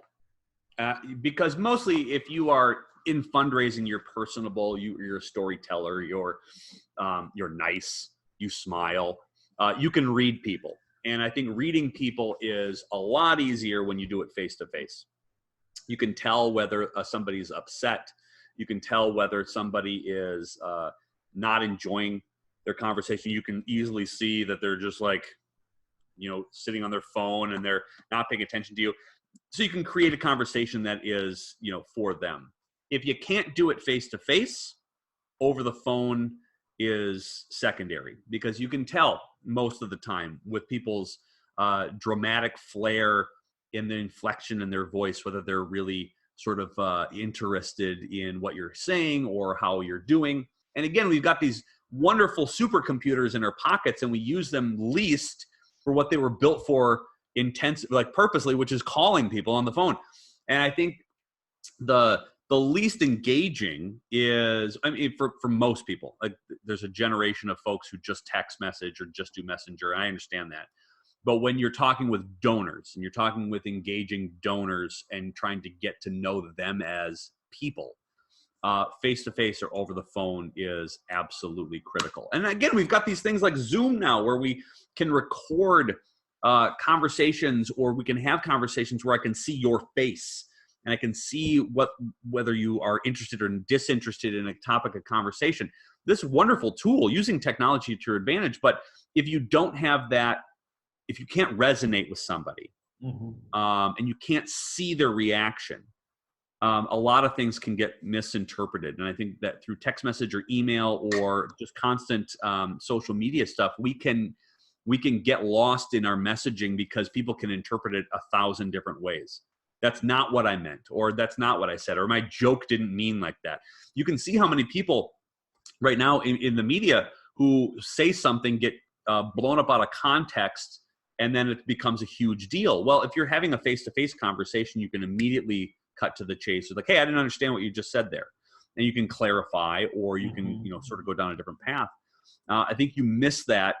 Because mostly if you are in fundraising, you're personable, you're a storyteller, you're nice, you smile, you can read people. And I think reading people is a lot easier when you do it face-to-face. You can tell whether somebody's upset. You can tell whether somebody is not enjoying their conversation. You can easily see that they're just like, sitting on their phone and they're not paying attention to you. So you can create a conversation that is, for them. If you can't do it face-to-face, over the phone is secondary, because you can tell most of the time with people's dramatic flair in the inflection in their voice, whether they're really sort of interested in what you're saying or how you're doing. And again, we've got these wonderful supercomputers in our pockets, and we use them least for what they were built for, like purposely, which is calling people on the phone. And I think the least engaging is, I mean, for most people, like there's a generation of folks who just text message or just do messenger. And I understand that. But when you're talking with donors and you're talking with engaging donors and trying to get to know them as people, face-to-face or over the phone is absolutely critical. And again, we've got these things like Zoom now where we can record conversations, or we can have conversations where I can see your face and I can see whether you are interested or disinterested in a topic of conversation. This wonderful tool, using technology to your advantage. But if you don't have that, if you can't resonate with somebody, and you can't see their reaction, a lot of things can get misinterpreted. And I think that through text message or email or just constant social media stuff, we can get lost in our messaging because people can interpret it 1,000 different ways. That's not what I meant, or that's not what I said, or my joke didn't mean like that. You can see how many people right now in the media who say something get blown up out of context, and then it becomes a huge deal. Well, if you're having a face-to-face conversation, you can immediately cut to the chase. It's like, hey, I didn't understand what you just said there. And you can clarify, or you can, sort of go down a different path. I think you miss that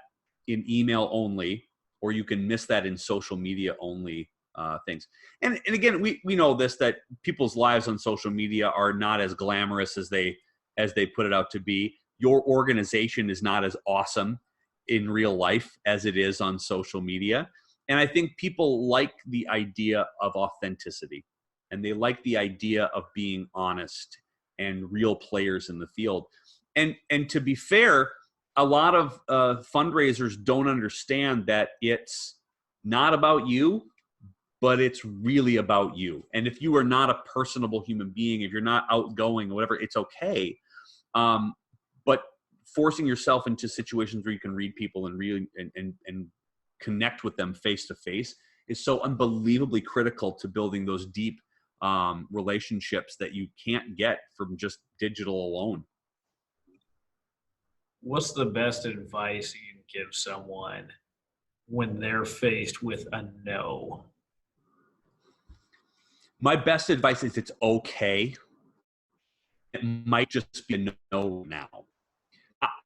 in email only, or you can miss that in social media only things. And again, we know this, that people's lives on social media are not as glamorous as they put it out to be. Your organization is not as awesome in real life as it is on social media. And I think people like the idea of authenticity, and they like the idea of being honest and real players in the field. And to be fair, a lot of fundraisers don't understand that it's not about you, but it's really about you. And if you are not a personable human being, if you're not outgoing or whatever, it's okay. But forcing yourself into situations where you can read people and really and connect with them face to face is so unbelievably critical to building those deep relationships that you can't get from just digital alone. What's the best advice you can give someone when they're faced with a no? My best advice is it's okay. It might just be a no now.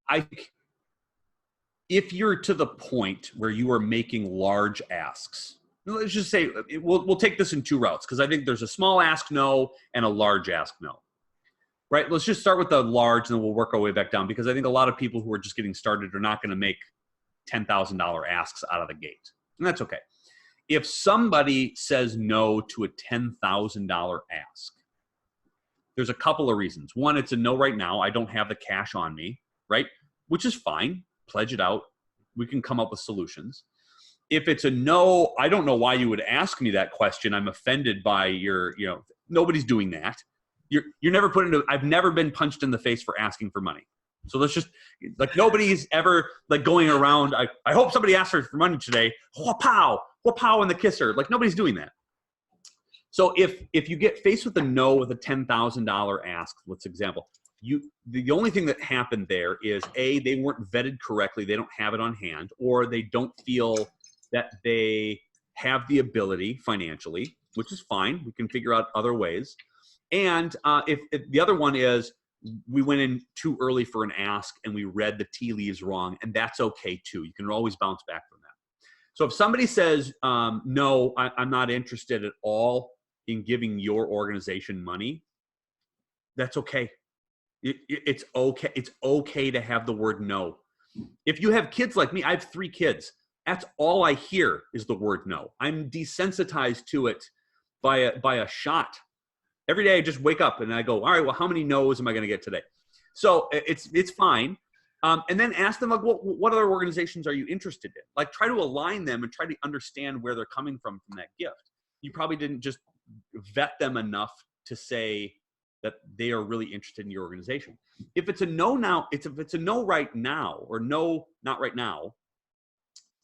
I think if you're to the point where you are making large asks, let's just say we'll take this in two routes, because I think there's a small ask no and a large ask no. Right? Let's just start with the large, and then we'll work our way back down, because I think a lot of people who are just getting started are not going to make $10,000 asks out of the gate. And that's okay. If somebody says no to a $10,000 ask, there's a couple of reasons. One, it's a no right now. I don't have the cash on me, right? Which is fine. Pledge it out. We can come up with solutions. If it's a no, I don't know why you would ask me that question. I'm offended by your, nobody's doing that. You're never put into, I've never been punched in the face for asking for money. So let's just, like, nobody's ever like going around, I hope somebody asks for money today. Wha-pow and the kisser. Like, nobody's doing that. So if you get faced with a no with a $10,000 ask, let's example, the only thing that happened there is they weren't vetted correctly. They don't have it on hand, or they don't feel that they have the ability financially, which is fine. We can figure out other ways. And if the other one is we went in too early for an ask and we read the tea leaves wrong, and that's okay too. You can always bounce back from that. So if somebody says, no, I'm not interested at all in giving your organization money, that's okay. It's okay. It's okay to have the word no. If you have kids like me, I have 3 kids. That's all I hear is the word no. I'm desensitized to it by a shot. Every day I just wake up and I go, all right, well, how many no's am I going to get today? So it's fine. And then ask them, like, what other organizations are you interested in? Like, try to align them and try to understand where they're coming from that gift. You probably didn't just vet them enough to say that they are really interested in your organization. If it's a no now, if it's a no right now, or no, not right now,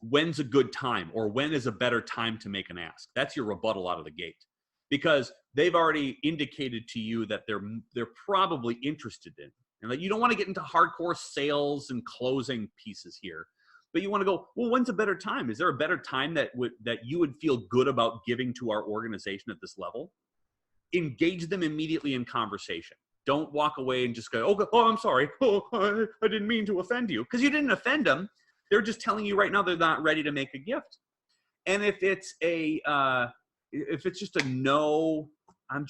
when's a good time, or when is a better time to make an ask? That's your rebuttal out of the gate, because they've already indicated to you that they're probably interested in, and that you don't want to get into hardcore sales and closing pieces here, but you want to go, well, when's a better time? Is there a better time that you would feel good about giving to our organization at this level? Engage them immediately in conversation. Don't walk away and just go, oh, I'm sorry. Oh, I didn't mean to offend you. Because you didn't offend them. They're just telling you right now they're not ready to make a gift. And if it's just a no, I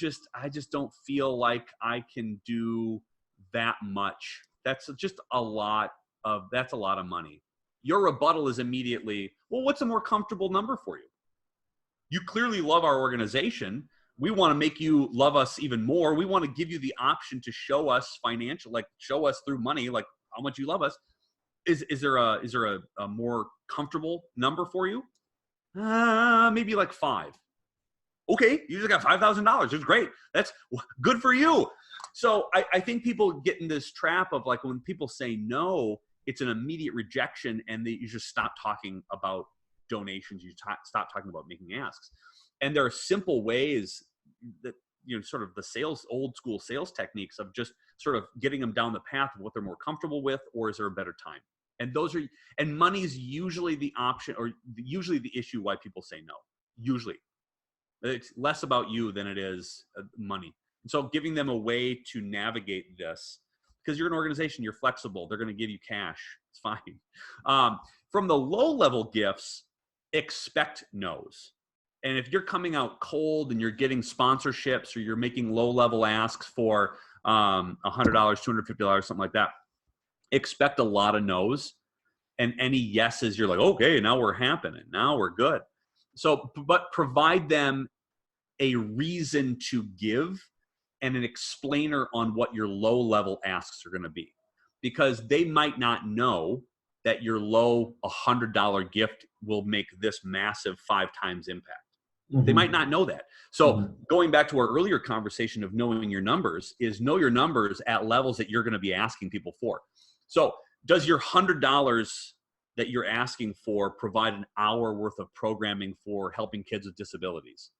just don't feel like I can do that much. That's a lot of money. Your rebuttal is immediately, well, what's a more comfortable number for you? You clearly love our organization. We want to make you love us even more. We want to give you the option to show us show us through money, like how much you love us. Is there a more comfortable number for you? Maybe like 5. Okay, you just got $5,000. It's great. That's good for you. So I think people get in this trap of, like, when people say no, it's an immediate rejection, and you just stop talking about donations. You stop talking about making asks. And there are simple ways that, sort of the old school sales techniques of just sort of getting them down the path of what they're more comfortable with, or is there a better time? And money is usually the option, or usually the issue why people say no. Usually. It's less about you than it is money. And so giving them a way to navigate this, because you're an organization, you're flexible. They're going to give you cash. It's fine. From the low-level gifts, expect no's. And if you're coming out cold and you're getting sponsorships, or you're making low-level asks for $100, $250, something like that, expect a lot of no's. And any yeses, you're like, okay, now we're happening. Now we're good. So, but provide them a reason to give and an explainer on what your low-level asks are going to be. Because they might not know that your low $100 gift will make this massive 5 times impact. Mm-hmm. They might not know that. So going back to our earlier conversation of knowing your numbers, is know your numbers at levels that you're going to be asking people for. So does your $100 that you're asking for provide an hour worth of programming for helping kids with disabilities?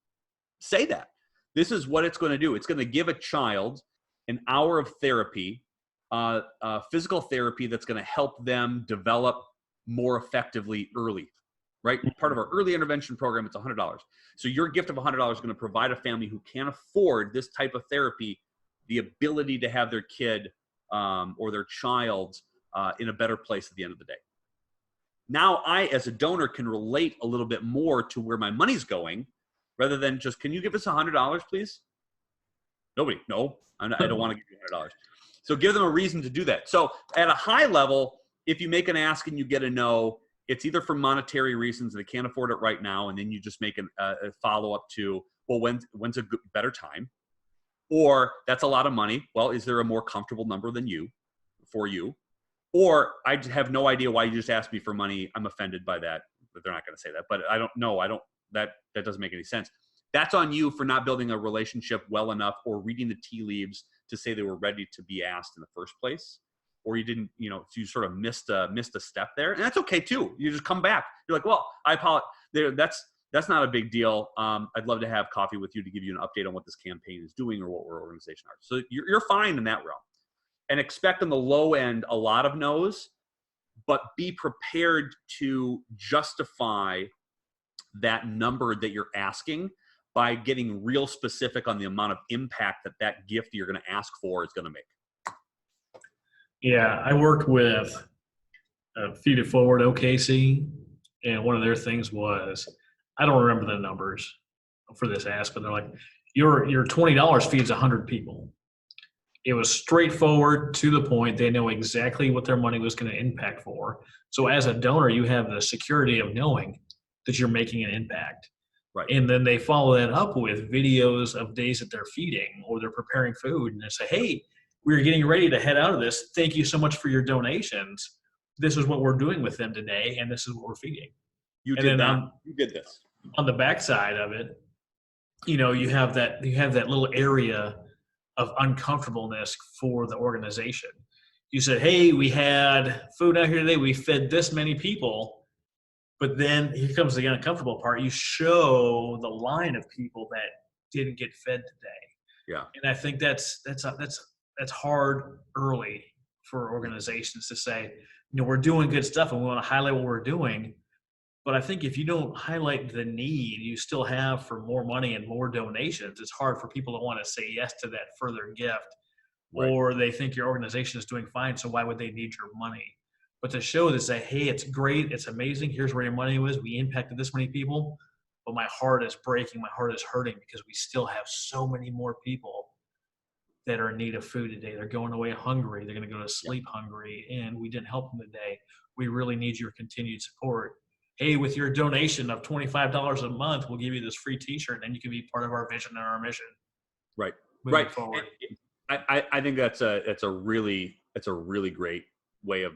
Say that. This is what it's going to do. It's going to give a child an hour of therapy, physical therapy that's going to help them develop more effectively early, right? Part of our early intervention program, it's $100. So your gift of $100 is going to provide a family who can't afford this type of therapy the ability to have their kid or their child in a better place at the end of the day. Now I, as a donor, can relate a little bit more to where my money's going, rather than just, can you give us $100, please? Nobody, no, I don't want to give you $100. So give them a reason to do that. So at a high level, if you make an ask and you get a no, it's either for monetary reasons, they can't afford it right now, and then you just make a follow-up to, well, when's a better time? Or that's a lot of money. Well, is there a more comfortable number than for you? Or I have no idea why you just asked me for money. I'm offended by that, but they're not going to say that. But I don't know. That doesn't make any sense. That's on you for not building a relationship well enough, or reading the tea leaves to say they were ready to be asked in the first place. Or you didn't, so you sort of missed a step there. And that's okay too. You just come back. You're like, well, I apologize. That's not a big deal. I'd love to have coffee with you to give you an update on what this campaign is doing or what our organization are. So you're fine in that realm. And expect on the low end a lot of no's, but be prepared to justify that number that you're asking by getting real specific on the amount of impact that gift you're going to ask for is going to make. Yeah, I worked with Feed It Forward OKC, and one of their things was, I don't remember the numbers for this ask, but they're like, your $20 feeds 100 people. It was straightforward, to the point. They know exactly what their money was going to impact for. So as a donor, you have the security of knowing that you're making an impact. Right. And then they follow that up with videos of days that they're feeding or they're preparing food. And they say, hey, we're getting ready to head out of this. Thank you so much for your donations. This is what we're doing with them today, and this is what we're feeding. You did this. On the backside of it, you have that little area of uncomfortableness for the organization. You said, hey, we had food out here today. We fed this many people. But then here comes the uncomfortable part. You show the line of people that didn't get fed today. Yeah. And I think that's hard early for organizations to say, we're doing good stuff and we want to highlight what we're doing. But I think if you don't highlight the need you still have for more money and more donations, it's hard for people to want to say yes to that further gift. Right. Or they think your organization is doing fine, so why would they need your money? But to show to say, hey, it's great, it's amazing, here's where your money was, we impacted this many people, but my heart is breaking, my heart is hurting because we still have so many more people that are in need of food today. They're going away hungry, they're going to go to sleep hungry, and we didn't help them today. We really need your continued support. Hey, with your donation of $25 a month, we'll give you this free t-shirt and you can be part of our vision and our mission. Right. Moving forward. I think that's a really great way of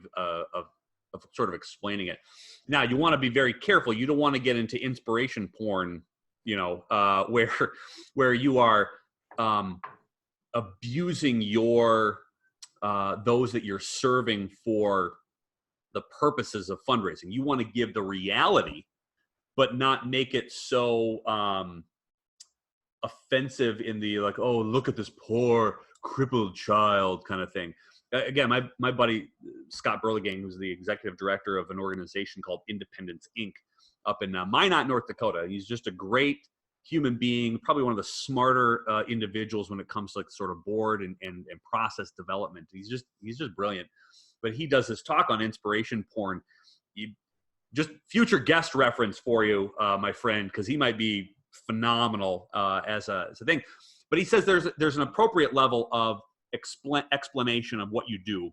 sort of explaining it. Now you want to be very careful. You don't want to get into inspiration porn, where you are abusing your those that you're serving for the purposes of fundraising. You want to give the reality, but not make it so offensive in the like, oh, look at this poor crippled child kind of thing. Again, my buddy Scott Burlingame, who's the executive director of an organization called Independence Inc. up in Minot, North Dakota. He's just a great human being, probably one of the smarter individuals when it comes to like sort of board and process development. He's just brilliant. But he does this talk on inspiration porn. Just future guest reference for you, my friend, because he might be phenomenal as a thing. But he says there's an appropriate level of explanation of what you do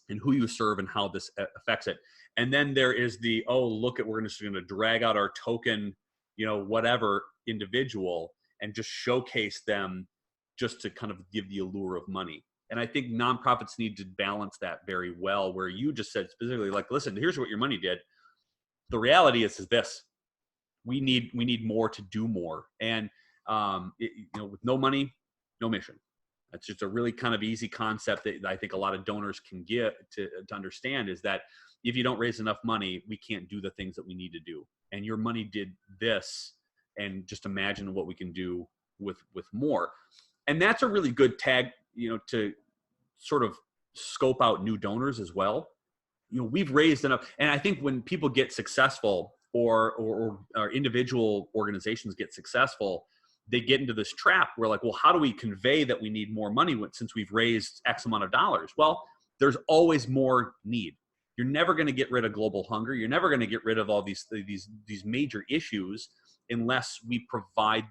and who you serve and how this affects it. And then there is the, we're just going to drag out our token, whatever individual and just showcase them just to kind of give the allure of money. And I think nonprofits need to balance that very well, where you just said specifically, like, listen, here's what your money did. The reality is this: we need more to do more. And with no money, no mission. That's just a really kind of easy concept that I think a lot of donors can get to understand, is that if you don't raise enough money, we can't do the things that we need to do. And your money did this, and just imagine what we can do with more. And that's a really good tag, to sort of scope out new donors as well. We've raised enough. And I think when people get successful or individual organizations get successful, they get into this trap where like, well, how do we convey that we need more money since we've raised X amount of dollars? Well, there's always more need. You're never going to get rid of global hunger. You're never going to get rid of all these major issues unless we provide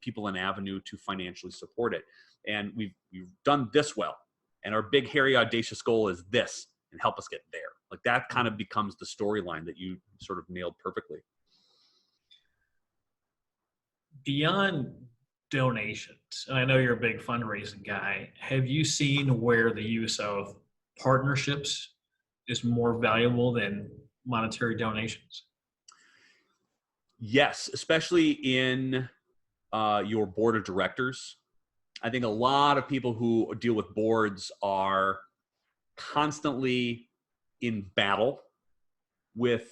people an avenue to financially support it. And we've done this well. And our big, hairy, audacious goal is this, and help us get there. Like that kind of becomes the storyline that you sort of nailed perfectly. Beyond donations, and I know you're a big fundraising guy, have you seen where the use of partnerships is more valuable than monetary donations? Yes, especially in your board of directors. I think a lot of people who deal with boards are constantly in battle with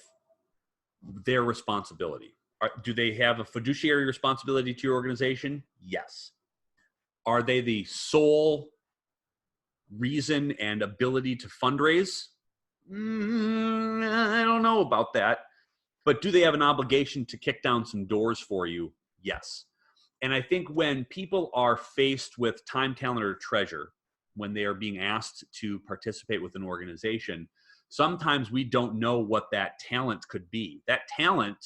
their responsibility. Do they have a fiduciary responsibility to your organization? Yes. Are they the sole reason and ability to fundraise? I don't know about that. But do they have an obligation to kick down some doors for you? Yes. And I think when people are faced with time, talent, or treasure, when they are being asked to participate with an organization, sometimes we don't know what that talent could be. That talent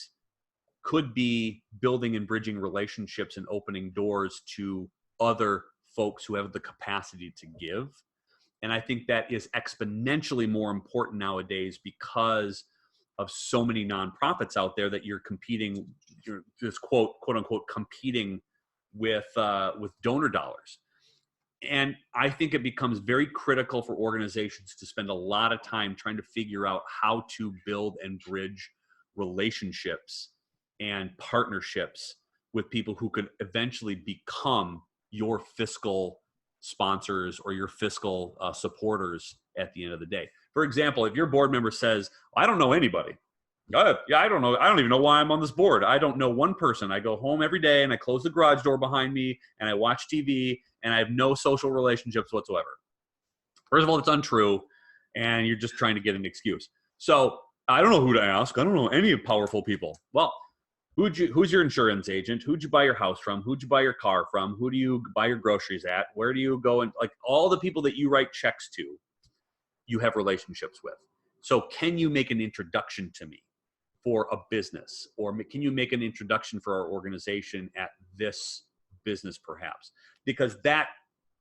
could be building and bridging relationships and opening doors to other folks who have the capacity to give. And I think that is exponentially more important nowadays because of so many nonprofits out there that you're just quote unquote competing with donor dollars. And I think it becomes very critical for organizations to spend a lot of time trying to figure out how to build and bridge relationships and partnerships with people who could eventually become your fiscal sponsors or your fiscal supporters at the end of the day. For example, if your board member says, I don't know anybody. I don't know. I don't even know why I'm on this board. I don't know one person. I go home every day and I close the garage door behind me and I watch TV and I have no social relationships whatsoever. First of all, it's untrue and you're just trying to get an excuse. So I don't know who to ask. I don't know any powerful people. Well, who's your insurance agent? Who'd you buy your house from? Who'd you buy your car from? Who do you buy your groceries at? Where do you go? And like all the people that you write checks to, you have relationships with. So can you make an introduction to me for a business? Or can you make an introduction for our organization at this business perhaps? Because that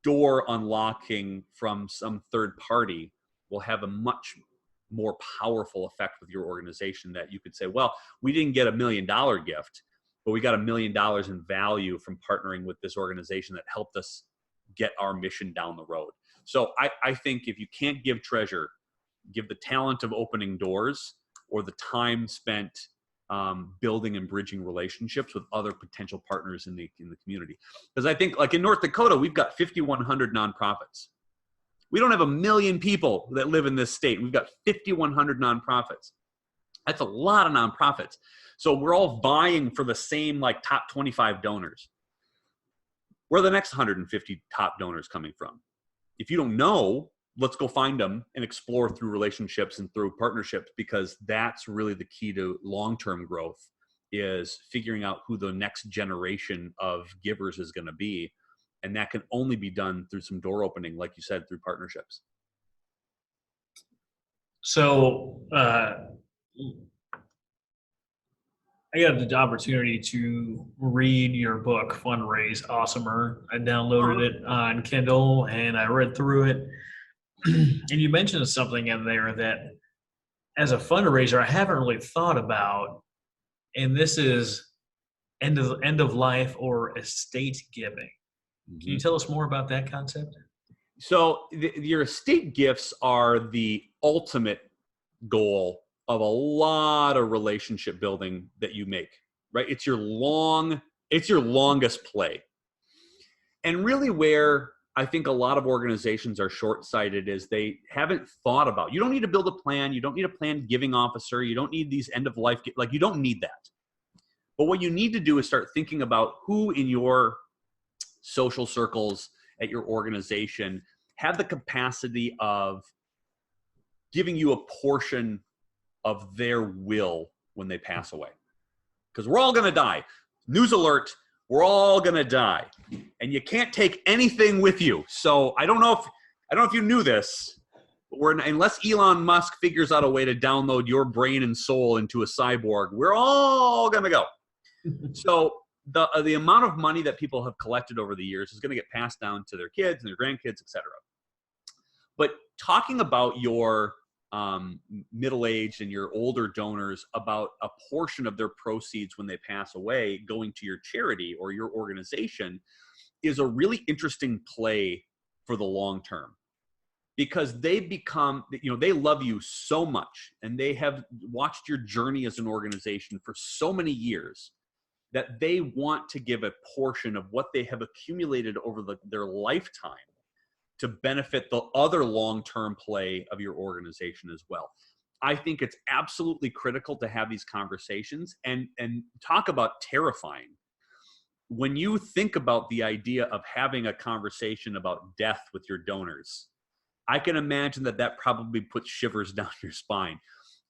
door unlocking from some third party will have a much more powerful effect with your organization that you could say, well, we didn't get $1 million gift, but we got $1 million in value from partnering with this organization that helped us get our mission down the road. So I think if you can't give treasure, give the talent of opening doors or the time spent building and bridging relationships with other potential partners in the community. Because I think like in North Dakota, we've got 5,100 nonprofits. We don't have 1 million people that live in this state. We've got 5,100 nonprofits. That's a lot of nonprofits. So we're all vying for the same like top 25 donors. Where are the next 150 top donors coming from? If you don't know, let's go find them and explore through relationships and through partnerships, because that's really the key to long-term growth, is figuring out who the next generation of givers is going to be. And that can only be done through some door opening, like you said, through partnerships. So I got the opportunity to read your book, Fundraise Awesomer. I downloaded it on Kindle and I read through it. And you mentioned something in there that as a fundraiser, I haven't really thought about, and this is end of life or estate giving. Can you tell us more about that concept? So your estate gifts are the ultimate goal of a lot of relationship building that you make, right? It's your longest play. And really where I think a lot of organizations are short-sighted is they haven't thought about, you don't need to build a plan. You don't need a planned giving officer. You don't need these end of life, like you don't need that. But what you need to do is start thinking about who in your social circles at your organization have the capacity of giving you a portion of their will when they pass away. Because we're all going to die. News alert, we're all going to die. And you can't take anything with you. So I don't know if you knew this, but unless Elon Musk figures out a way to download your brain and soul into a cyborg, we're all going to go. So the amount of money that people have collected over the years is going to get passed down to their kids and their grandkids, et cetera. But talking about your middle-aged and your older donors, about a portion of their proceeds when they pass away going to your charity or your organization, is a really interesting play for the long term, because they become, they love you so much and they have watched your journey as an organization for so many years that they want to give a portion of what they have accumulated over their lifetime to benefit the other long-term play of your organization as well. I think it's absolutely critical to have these conversations and talk about terrifying. When you think about the idea of having a conversation about death with your donors, I can imagine that probably puts shivers down your spine.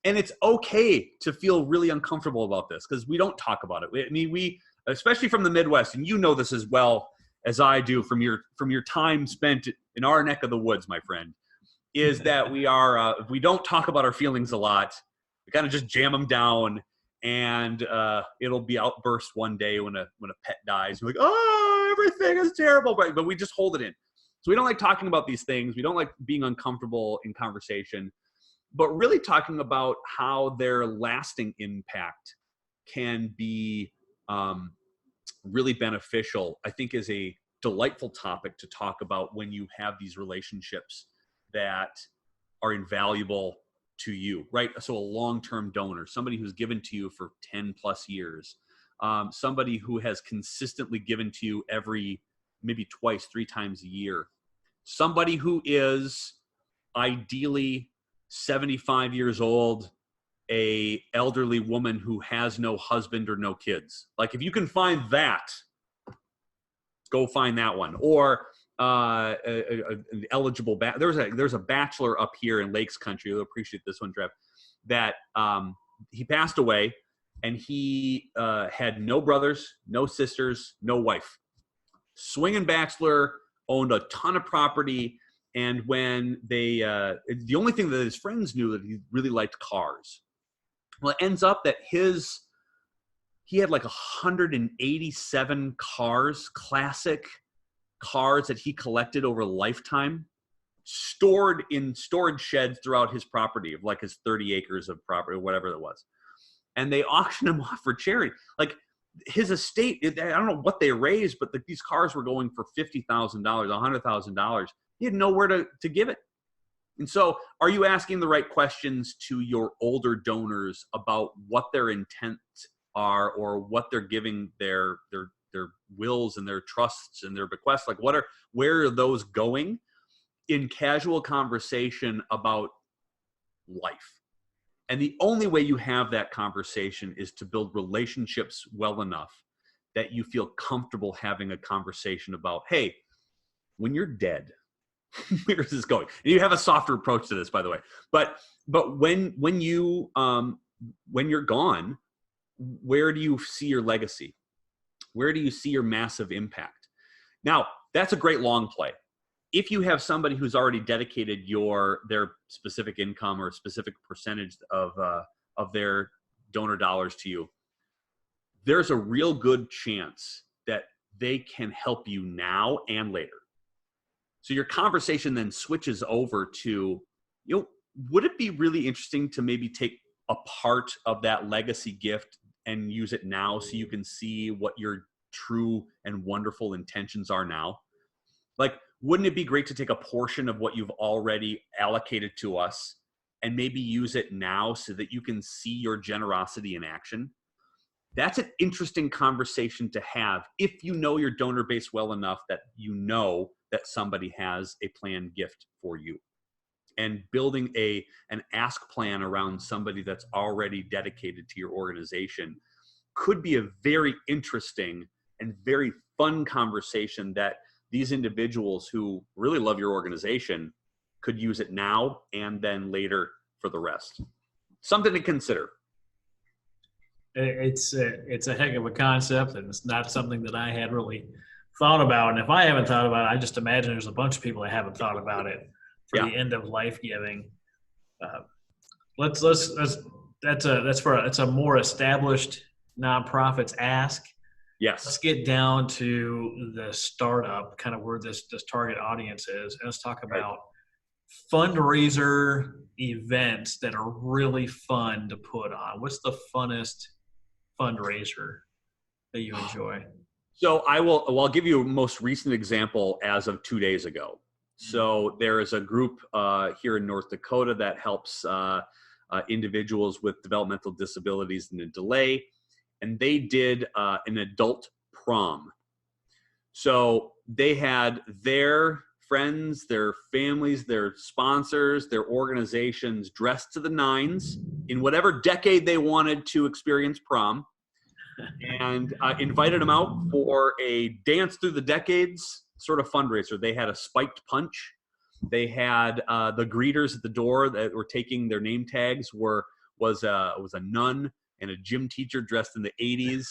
And it's okay to feel really uncomfortable about this, because we don't talk about it. I mean, we, especially from the Midwest, and you know this as well as I do from your time spent in our neck of the woods, my friend, is that we don't talk about our feelings a lot. We kind of just jam them down, and it'll be outburst one day when a pet dies. We're like, oh, everything is terrible, but we just hold it in. So we don't like talking about these things. We don't like being uncomfortable in conversation, but really talking about how their lasting impact can be really beneficial, I think, is a delightful topic to talk about when you have these relationships that are invaluable to you, right? So a long-term donor, somebody who's given to you for 10 plus years, somebody who has consistently given to you maybe twice, 3 times a year, somebody who is ideally 75 years old, a elderly woman who has no husband or no kids. Like if you can find that, go find that one. Or an eligible there's a bachelor up here in Lakes Country. You'll appreciate this one, Trev. That he passed away, and he had no brothers, no sisters, no wife. Swinging bachelor, owned a ton of property, and when they the only thing that his friends knew that he really liked cars. Well, it ends up that he had like 187 cars, classic cars that he collected over a lifetime, stored in storage sheds throughout his property of like his 30 acres of property or whatever it was. And they auctioned them off for charity. Like his estate, I don't know what they raised, but these cars were going for $50,000, $100,000. He had nowhere to give it. And so are you asking the right questions to your older donors about what their intents are, or what they're giving their wills and their trusts and their bequests? Like where are those going in casual conversation about life? And the only way you have that conversation is to build relationships well enough that you feel comfortable having a conversation about, hey, when you're dead, where is this going? And you have a softer approach to this, by the way. But when you're gone, where do you see your legacy? Where do you see your massive impact? Now, that's a great long play. If you have somebody who's already dedicated their specific income or a specific percentage of their donor dollars to you, there's a real good chance that they can help you now and later. So your conversation then switches over to, would it be really interesting to maybe take a part of that legacy gift and use it now so you can see what your true and wonderful intentions are now? Like, wouldn't it be great to take a portion of what you've already allocated to us and maybe use it now so that you can see your generosity in action? That's an interesting conversation to have if you know your donor base well enough that you know that somebody has a planned gift for you. And building an ask plan around somebody that's already dedicated to your organization could be a very interesting and very fun conversation that these individuals who really love your organization could use it now and then later for the rest. Something to consider. It's a heck of a concept, and it's not something that I had really thought about. And if I haven't thought about it, I just imagine there's a bunch of people that haven't thought about it for the end of life giving. That's a more established nonprofits ask. Yes. Let's get down to the startup, kind of where this target audience is, and let's talk about fundraiser events that are really fun to put on. What's the funnest fundraiser that you enjoy? So I'll give you a most recent example as of 2 days ago. So there is a group here in North Dakota that helps individuals with developmental disabilities and a delay. And they did an adult prom. So they had their friends, their families, their sponsors, their organizations dressed to the nines in whatever decade they wanted to experience prom, and invited them out for a dance through the decades sort of fundraiser. They had a spiked punch. They had the greeters at the door that were taking their name tags was a nun and a gym teacher dressed in the 80s.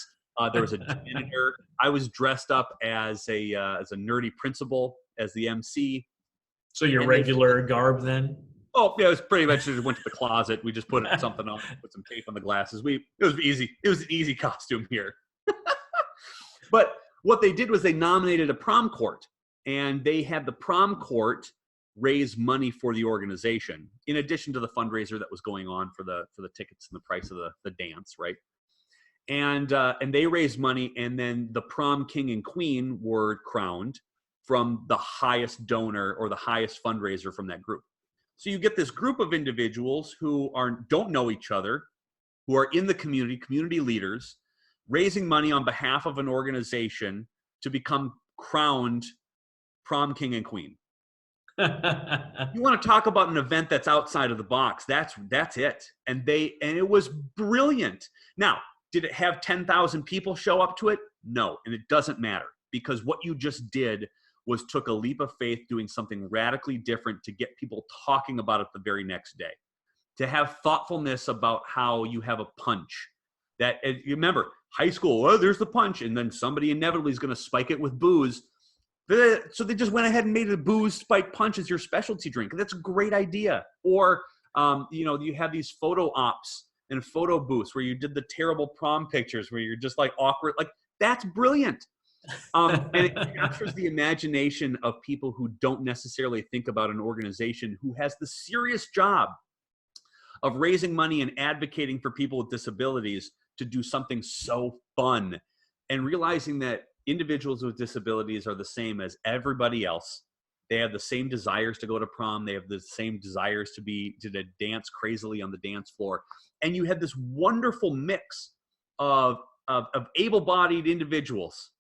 There was a janitor. I was dressed up as a nerdy principal as the MC. So your regular garb then? Oh yeah, it was pretty much just went to the closet. We just put something on, put some tape on the glasses. It was easy. It was an easy costume here. But what they did was they nominated a prom court, and they had the prom court raise money for the organization in addition to the fundraiser that was going on for the tickets and the price of the dance, right? And they raised money, and then the prom king and queen were crowned from the highest donor or the highest fundraiser from that group. So you get this group of individuals who don't know each other, who are in the community leaders, raising money on behalf of an organization to become crowned prom king and queen. You want to talk about an event that's outside of the box. That's it. And it was brilliant. Now, did it have 10,000 people show up to it? No. And it doesn't matter, because what you just did was took a leap of faith doing something radically different to get people talking about it the very next day. To have thoughtfulness about how you have a punch. That, you remember, high school, oh, there's the punch, and then somebody inevitably is going to spike it with booze. So they just went ahead and made a booze spike punch as your specialty drink. That's a great idea. Or, you have these photo ops and photo booths where you did the terrible prom pictures where you're just like awkward. Like, that's brilliant. And it captures the imagination of people who don't necessarily think about an organization who has the serious job of raising money and advocating for people with disabilities to do something so fun, and realizing that individuals with disabilities are the same as everybody else. They have the same desires to go to prom. They have the same desires to dance crazily on the dance floor. And you had this wonderful mix of able-bodied individuals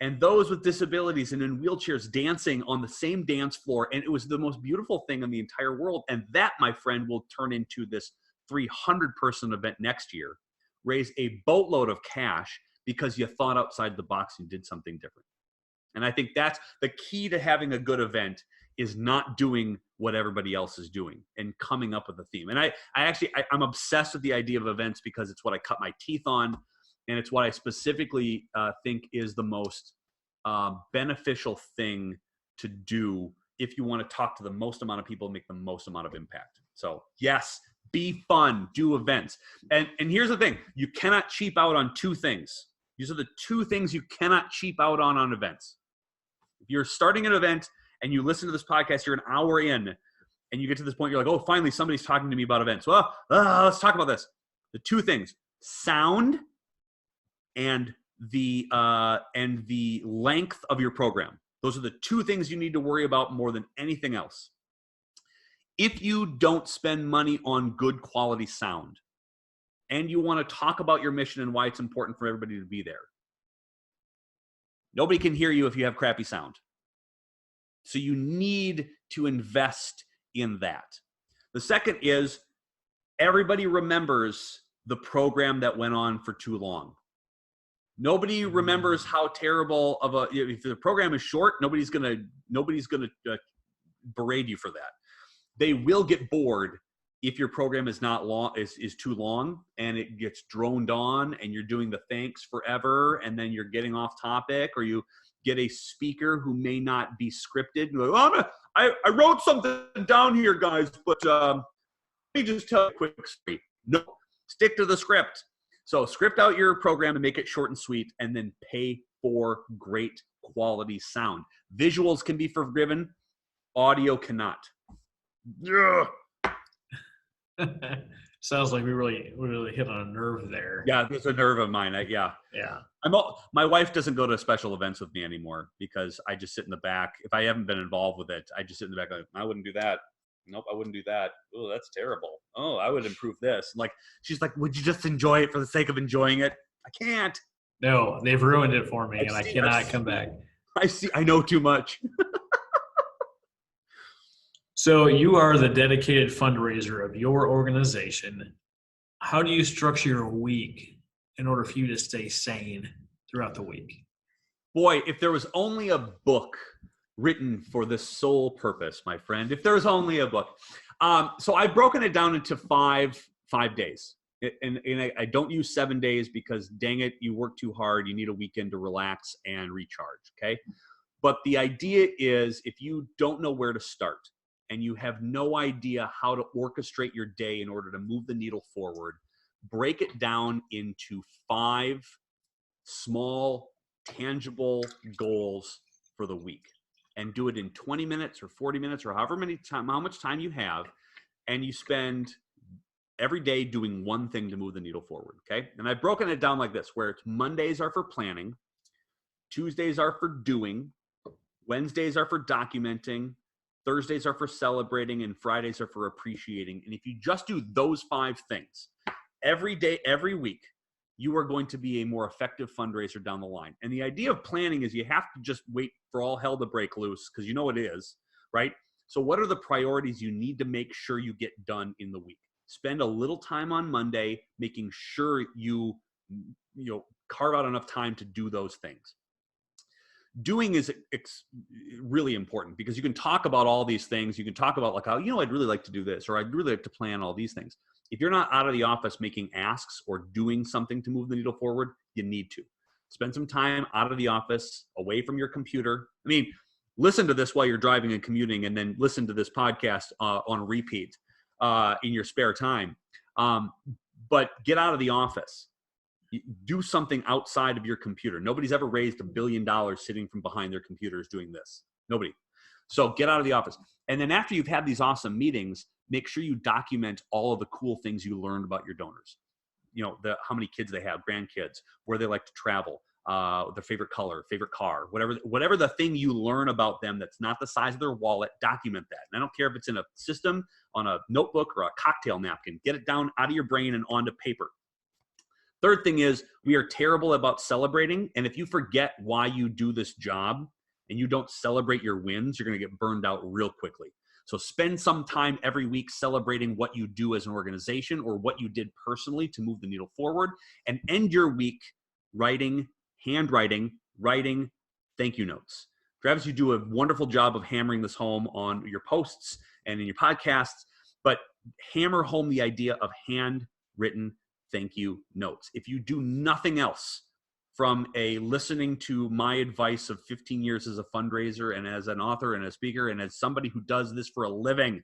and those with disabilities and in wheelchairs dancing on the same dance floor. And it was the most beautiful thing in the entire world. And that, my friend, will turn into this 300-person event next year, raise a boatload of cash because you thought outside the box and did something different. And I think that's the key to having a good event, is not doing what everybody else is doing and coming up with a theme. And I'm obsessed with the idea of events because it's what I cut my teeth on. And it's what I specifically think is the most beneficial thing to do if you want to talk to the most amount of people and make the most amount of impact. So yes, be fun, do events. And here's the thing, you cannot cheap out on two things. These are the two things you cannot cheap out on events. If you're starting an event and you listen to this podcast, you're an hour in and you get to this point, you're like, oh, finally somebody's talking to me about events. Well, let's talk about this. The two things, sound and the length of your program. Those are the two things you need to worry about more than anything else. If you don't spend money on good quality sound and you want to talk about your mission and why it's important for everybody to be there, nobody can hear you if you have crappy sound. So you need to invest in that. The second is, everybody remembers the program that went on for too long. Nobody remembers how terrible if the program is short, nobody's gonna berate you for that. They will get bored if your program is not long, is too long, and it gets droned on and you're doing the thanks forever and then you're getting off topic, or you get a speaker who may not be scripted. You're like, oh, I wrote something down here, guys, but let me just tell you a quick story. No, stick to the script. So script out your program and make it short and sweet, and then pay for great quality sound. Visuals can be forgiven. Audio cannot. Yeah. Sounds like we really hit on a nerve there. Yeah, there's a nerve of mine. Yeah. My wife doesn't go to special events with me anymore because I just sit in the back. If I haven't been involved with it, I just sit in the back like, I wouldn't do that. Nope, I wouldn't do that. Oh, that's terrible. Oh, I would improve this. Like, she's like, would you just enjoy it for the sake of enjoying it? I can't. No, they've ruined it for me, and I cannot come back. I know too much. So you are the dedicated fundraiser of your organization. How do you structure your week in order for you to stay sane throughout the week? Boy, if there was only a book written for this sole purpose, my friend, if there was only a book. So I've broken it down into five days. And I don't use 7 days because, dang it, you work too hard. You need a weekend to relax and recharge, okay? But the idea is, if you don't know where to start and you have no idea how to orchestrate your day in order to move the needle forward, break it down into 5 small, tangible goals for the week. And do it in 20 minutes or 40 minutes or how much time you have, and you spend every day doing one thing to move the needle forward, okay? And I've broken it down like this, where it's Mondays are for planning, Tuesdays are for doing, Wednesdays are for documenting, Thursdays are for celebrating, and Fridays are for appreciating. And if you just do those 5 things every day, every week, you are going to be a more effective fundraiser down the line. And the idea of planning is you have to just wait for all hell to break loose, because you know it is, right? So what are the priorities you need to make sure you get done in the week? Spend a little time on Monday making sure you carve out enough time to do those things. Doing is really important because you can talk about all these things. You can talk about like how, I'd really like to do this, or I'd really like to plan all these things. If you're not out of the office making asks or doing something to move the needle forward, you need to. Spend some time out of the office, away from your computer. I mean, listen to this while you're driving and commuting, and then listen to this podcast on repeat in your spare time. But get out of the office. Do something outside of your computer. Nobody's ever raised $1 billion sitting from behind their computers doing this. Nobody. So get out of the office. And then after you've had these awesome meetings, make sure you document all of the cool things you learned about your donors. How many kids they have, grandkids, where they like to travel, their favorite color, favorite car, whatever the thing you learn about them that's not the size of their wallet, document that. And I don't care if it's in a system, on a notebook, or a cocktail napkin. Get it down out of your brain and onto paper. Third thing is, we are terrible about celebrating. And if you forget why you do this job and you don't celebrate your wins, you're going to get burned out real quickly. So spend some time every week celebrating what you do as an organization or what you did personally to move the needle forward, and end your week writing thank you notes. Travis, you do a wonderful job of hammering this home on your posts and in your podcasts, but hammer home the idea of handwritten thank you notes. If you do nothing else from listening to my advice of 15 years as a fundraiser and as an author and a speaker and as somebody who does this for a living,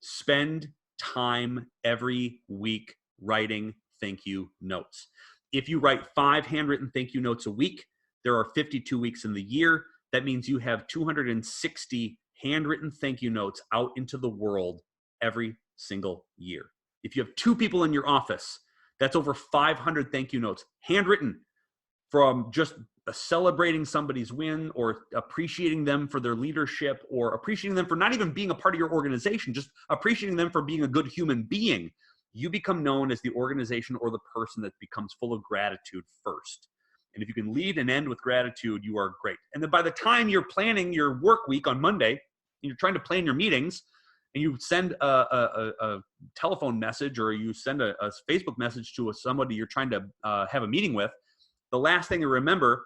spend time every week writing thank you notes. If you write 5 handwritten thank you notes a week, there are 52 weeks in the year. That means you have 260 handwritten thank you notes out into the world every single year. If you have 2 people in your office, that's over 500 thank you notes, handwritten, from just celebrating somebody's win, or appreciating them for their leadership, or appreciating them for not even being a part of your organization, just appreciating them for being a good human being. You become known as the organization or the person that becomes full of gratitude first. And if you can lead and end with gratitude, you are great. And then by the time you're planning your work week on Monday, and you're trying to plan your meetings, and you send a telephone message, or you send a Facebook message to somebody you're trying to have a meeting with, the last thing you remember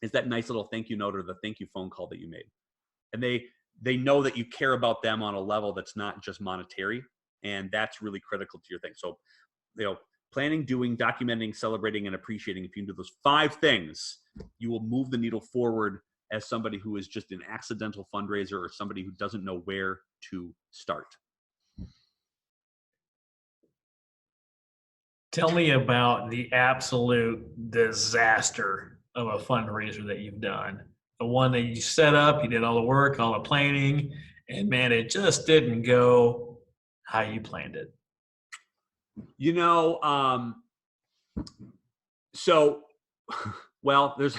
is that nice little thank you note or the thank you phone call that you made. And they know that you care about them on a level that's not just monetary, and that's really critical to your thing. So, planning, doing, documenting, celebrating, and appreciating. If you can do those 5 things, you will move the needle forward as somebody who is just an accidental fundraiser or somebody who doesn't know where to start. Tell me about the absolute disaster of a fundraiser that you've done. The one that you set up, you did all the work, all the planning, and man, it just didn't go how you planned it. So, well, there's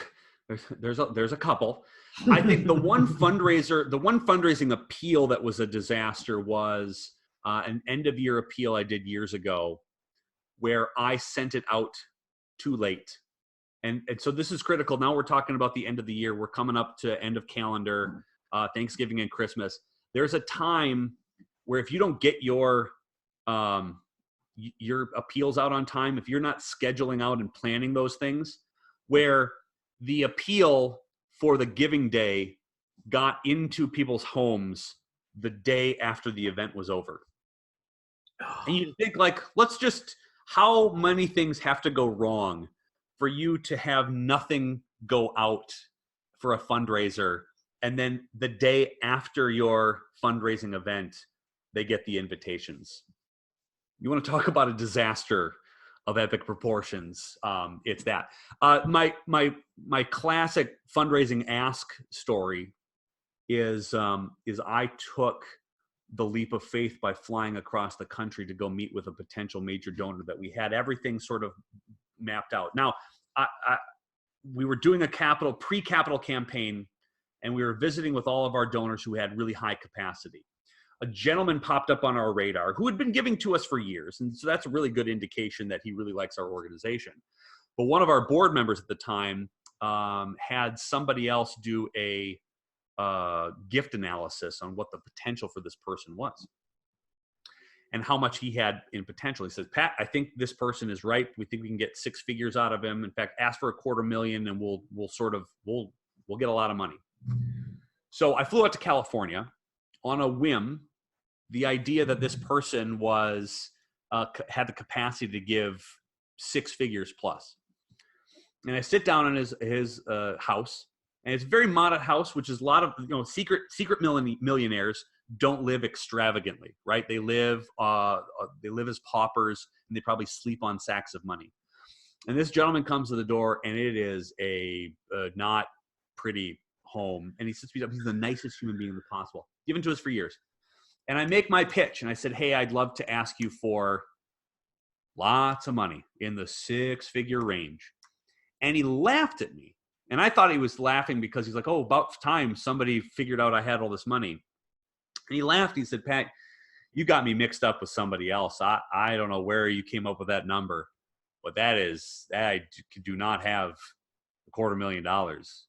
a couple. I think the one fundraising appeal that was a disaster was an end of year appeal I did years ago, where I sent it out too late. And so this is critical. Now we're talking about the end of the year. We're coming up to end of calendar, Thanksgiving and Christmas. There's a time where if you don't get your appeals out on time, if you're not scheduling out and planning those things, where the appeal for the giving day got into people's homes the day after the event was over. And you think, like, how many things have to go wrong for you to have nothing go out for a fundraiser, and then the day after your fundraising event, they get the invitations? You want to talk about a disaster of epic proportions? It's that. My classic fundraising ask story is I took the leap of faith by flying across the country to go meet with a potential major donor that we had everything sort of mapped out. Now, we were doing a pre-capital campaign, and we were visiting with all of our donors who had really high capacity. A gentleman popped up on our radar who had been giving to us for years. And so that's a really good indication that he really likes our organization. But one of our board members at the time had somebody else do a gift analysis on what the potential for this person was and how much he had in potential. He says, Pat, I think this person is right. We think we can get 6 figures out of him. In fact, ask for $250,000 and we'll get a lot of money. So I flew out to California on a whim. The idea that this person was had the capacity to give 6 figures plus. And I sit down in his house, and it's a very modest house, which is a lot of secret millionaires don't live extravagantly, right? They live as paupers, and they probably sleep on sacks of money. And this gentleman comes to the door, and it is a not pretty home. And he sits me up. He's the nicest human being possible. Given to us for years. And I make my pitch, and I said, hey, I'd love to ask you for lots of money in the 6-figure range. And he laughed at me. And I thought he was laughing because he's like, oh, about time somebody figured out I had all this money. And he laughed. He said, Pat, you got me mixed up with somebody else. I don't know where you came up with that number, but I do not have $250,000.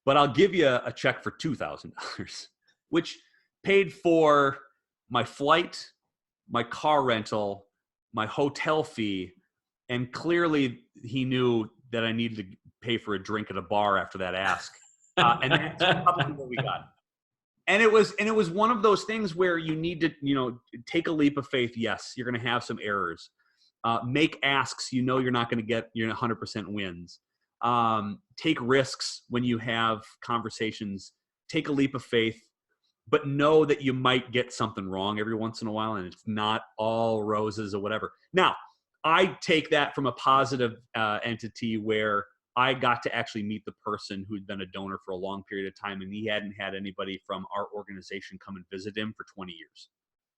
But I'll give you a check for $2,000, which paid for my flight, my car rental, my hotel fee, and clearly he knew that I needed to pay for a drink at a bar after that ask. And that's probably what we got. And it was one of those things where you need to, take a leap of faith. Yes, you're going to have some errors. Make asks. You're not going to get 100% wins. Take risks when you have conversations. Take a leap of faith, but know that you might get something wrong every once in a while, and it's not all roses or whatever. Now, I take that from a positive entity where I got to actually meet the person who'd been a donor for a long period of time, and he hadn't had anybody from our organization come and visit him for 20 years.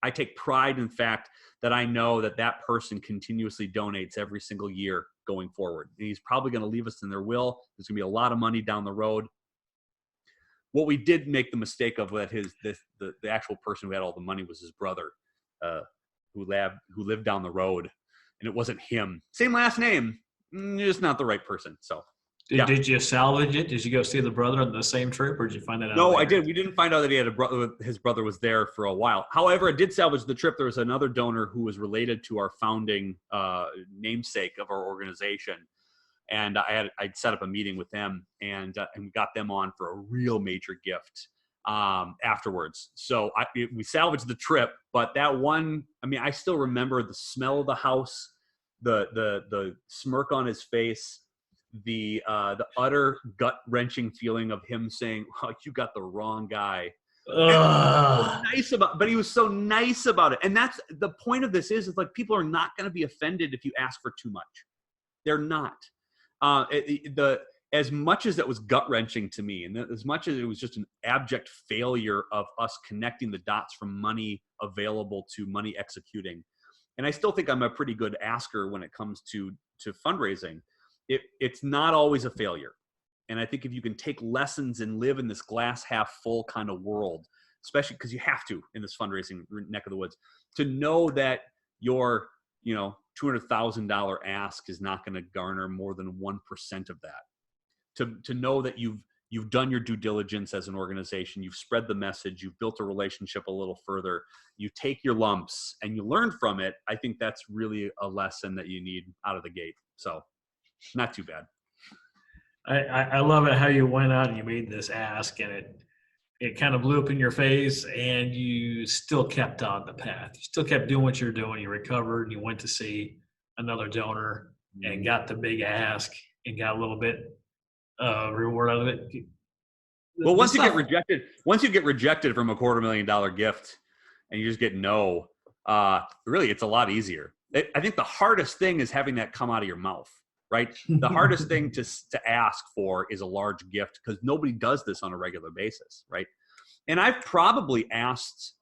I take pride in the fact that I know that person continuously donates every single year going forward. And he's probably going to leave us in their will. There's going to be a lot of money down the road. What we did make the mistake of that the actual person who had all the money was his brother, who lived down the road, and it wasn't him. Same last name, just not the right person. So, Did you salvage it? Did you go see the brother on the same trip, or did you find that out? No, later? I did. We didn't find out that he had a brother. His brother was there for a while. However, I did salvage the trip. There was another donor who was related to our founding namesake of our organization. And I'd set up a meeting with them and we got them on for a real major gift afterwards. So we salvaged the trip, but that one, I still remember the smell of the house, the smirk on his face, the utter gut-wrenching feeling of him saying, "Oh, you got the wrong guy." But he was so nice about it. And that's the point of this is like people are not going to be offended if you ask for too much. They're not. As much as that was gut-wrenching to me, and as much as it was just an abject failure of us connecting the dots from money available to money executing, and I still think I'm a pretty good asker when it comes to fundraising, it's not always a failure. And I think if you can take lessons and live in this glass half full kind of world, especially because you have to in this fundraising neck of the woods, to know that your $200,000 ask is not going to garner more than 1% of that. To know that you've done your due diligence as an organization, you've spread the message, you've built a relationship a little further, you take your lumps and you learn from it. I think that's really a lesson that you need out of the gate. So not too bad. I love it how you went out and you made this ask, and it kind of blew up in your face, and you still kept on the path. You still kept doing what you're doing. You recovered, and you went to see another donor and got the big ask and got a little bit reward out of it. Well, once you get rejected from a $250,000 gift and you just get no, really it's a lot easier. I think the hardest thing is having that come out of your mouth. Right? The hardest thing to ask for is a large gift because nobody does this on a regular basis, right? And I've probably asked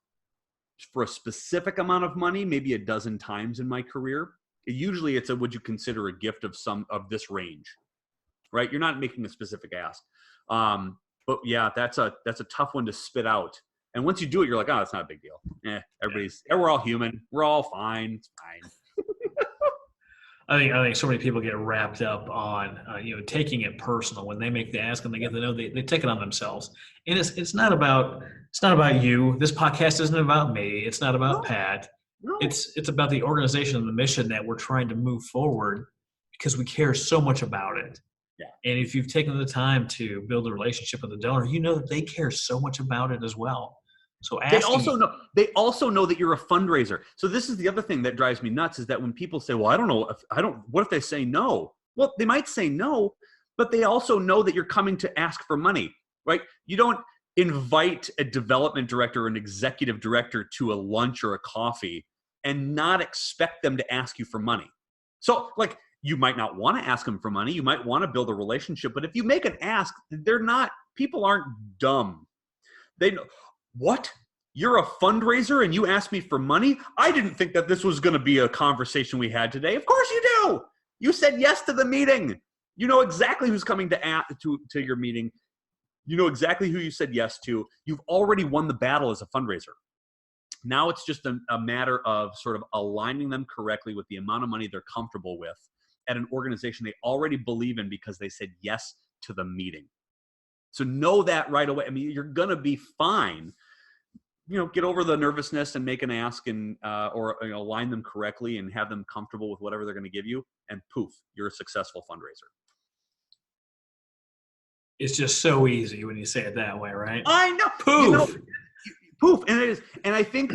for a specific amount of money maybe a dozen times in my career. Usually it's would you consider a gift of this range, right? You're not making a specific ask. But yeah, that's a tough one to spit out. And once you do it, you're like, oh, it's not a big deal. We're all human. We're all fine. It's fine. I think so many people get wrapped up on taking it personal when they make the ask and they get to know they take it on themselves. And it's not about you. This podcast isn't about me. It's not about No, Pat. no. It's about the organization and the mission that we're trying to move forward because we care so much about it. Yeah. And if you've taken the time to build a relationship with the donor, you know that they care so much about it as well. So They asking, also know that you're a fundraiser. So this is the other thing that drives me nuts is that when people say, well, what if they say no? Well, they might say no, but they also know that you're coming to ask for money, right? You don't invite a development director or an executive director to a lunch or a coffee and not expect them to ask you for money. So like, you might not want to ask them for money. You might want to build a relationship, but if you make an ask, people aren't dumb. They know, what? You're a fundraiser and you asked me for money? I didn't think that this was going to be a conversation we had today. Of course you do. You said yes to the meeting. You know exactly who's coming to your meeting. You know exactly who you said yes to. You've already won the battle as a fundraiser. Now it's just a matter of sort of aligning them correctly with the amount of money they're comfortable with at an organization they already believe in because they said yes to the meeting. So know that right away. I mean, you're going to be fine. Get over the nervousness and make an ask and or align them correctly and have them comfortable with whatever they're going to give you. And poof, you're a successful fundraiser. it's just so easy when you say it that way, right? I know. Poof. Poof. And it is. And I think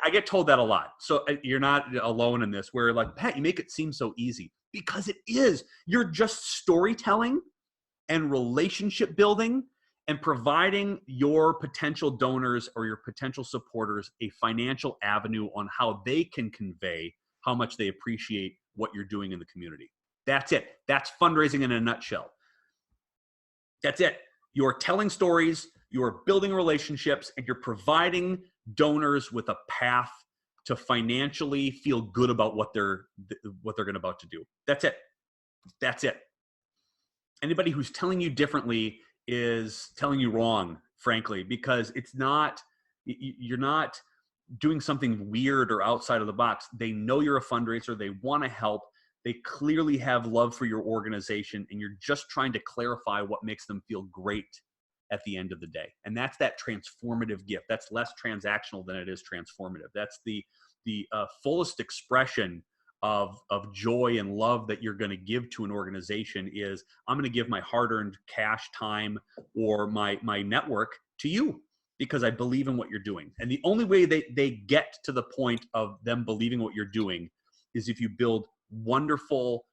I get told that a lot. So you're not alone in this where like, Pat, you make it seem so easy because it is. You're just storytelling and relationship building and providing your potential donors or your potential supporters a financial avenue on how they can convey how much they appreciate what you're doing in the community. That's it. That's fundraising in a nutshell. That's it. You're telling stories, you're building relationships, and you're providing donors with a path to financially feel good about what they're about to do. That's it. That's it. Anybody who's telling you differently is telling you wrong, frankly, because you're not doing something weird or outside of the box. They know you're a fundraiser. They want to help. They clearly have love for your organization, and you're just trying to clarify what makes them feel great at the end of the day. And that's that transformative gift. That's less transactional than it is transformative. That's the fullest expression of joy and love that you're going to give to an organization is I'm going to give my hard-earned cash, time, or my network to you because I believe in what you're doing. And the only way they get to the point of them believing what you're doing is if you build wonderful,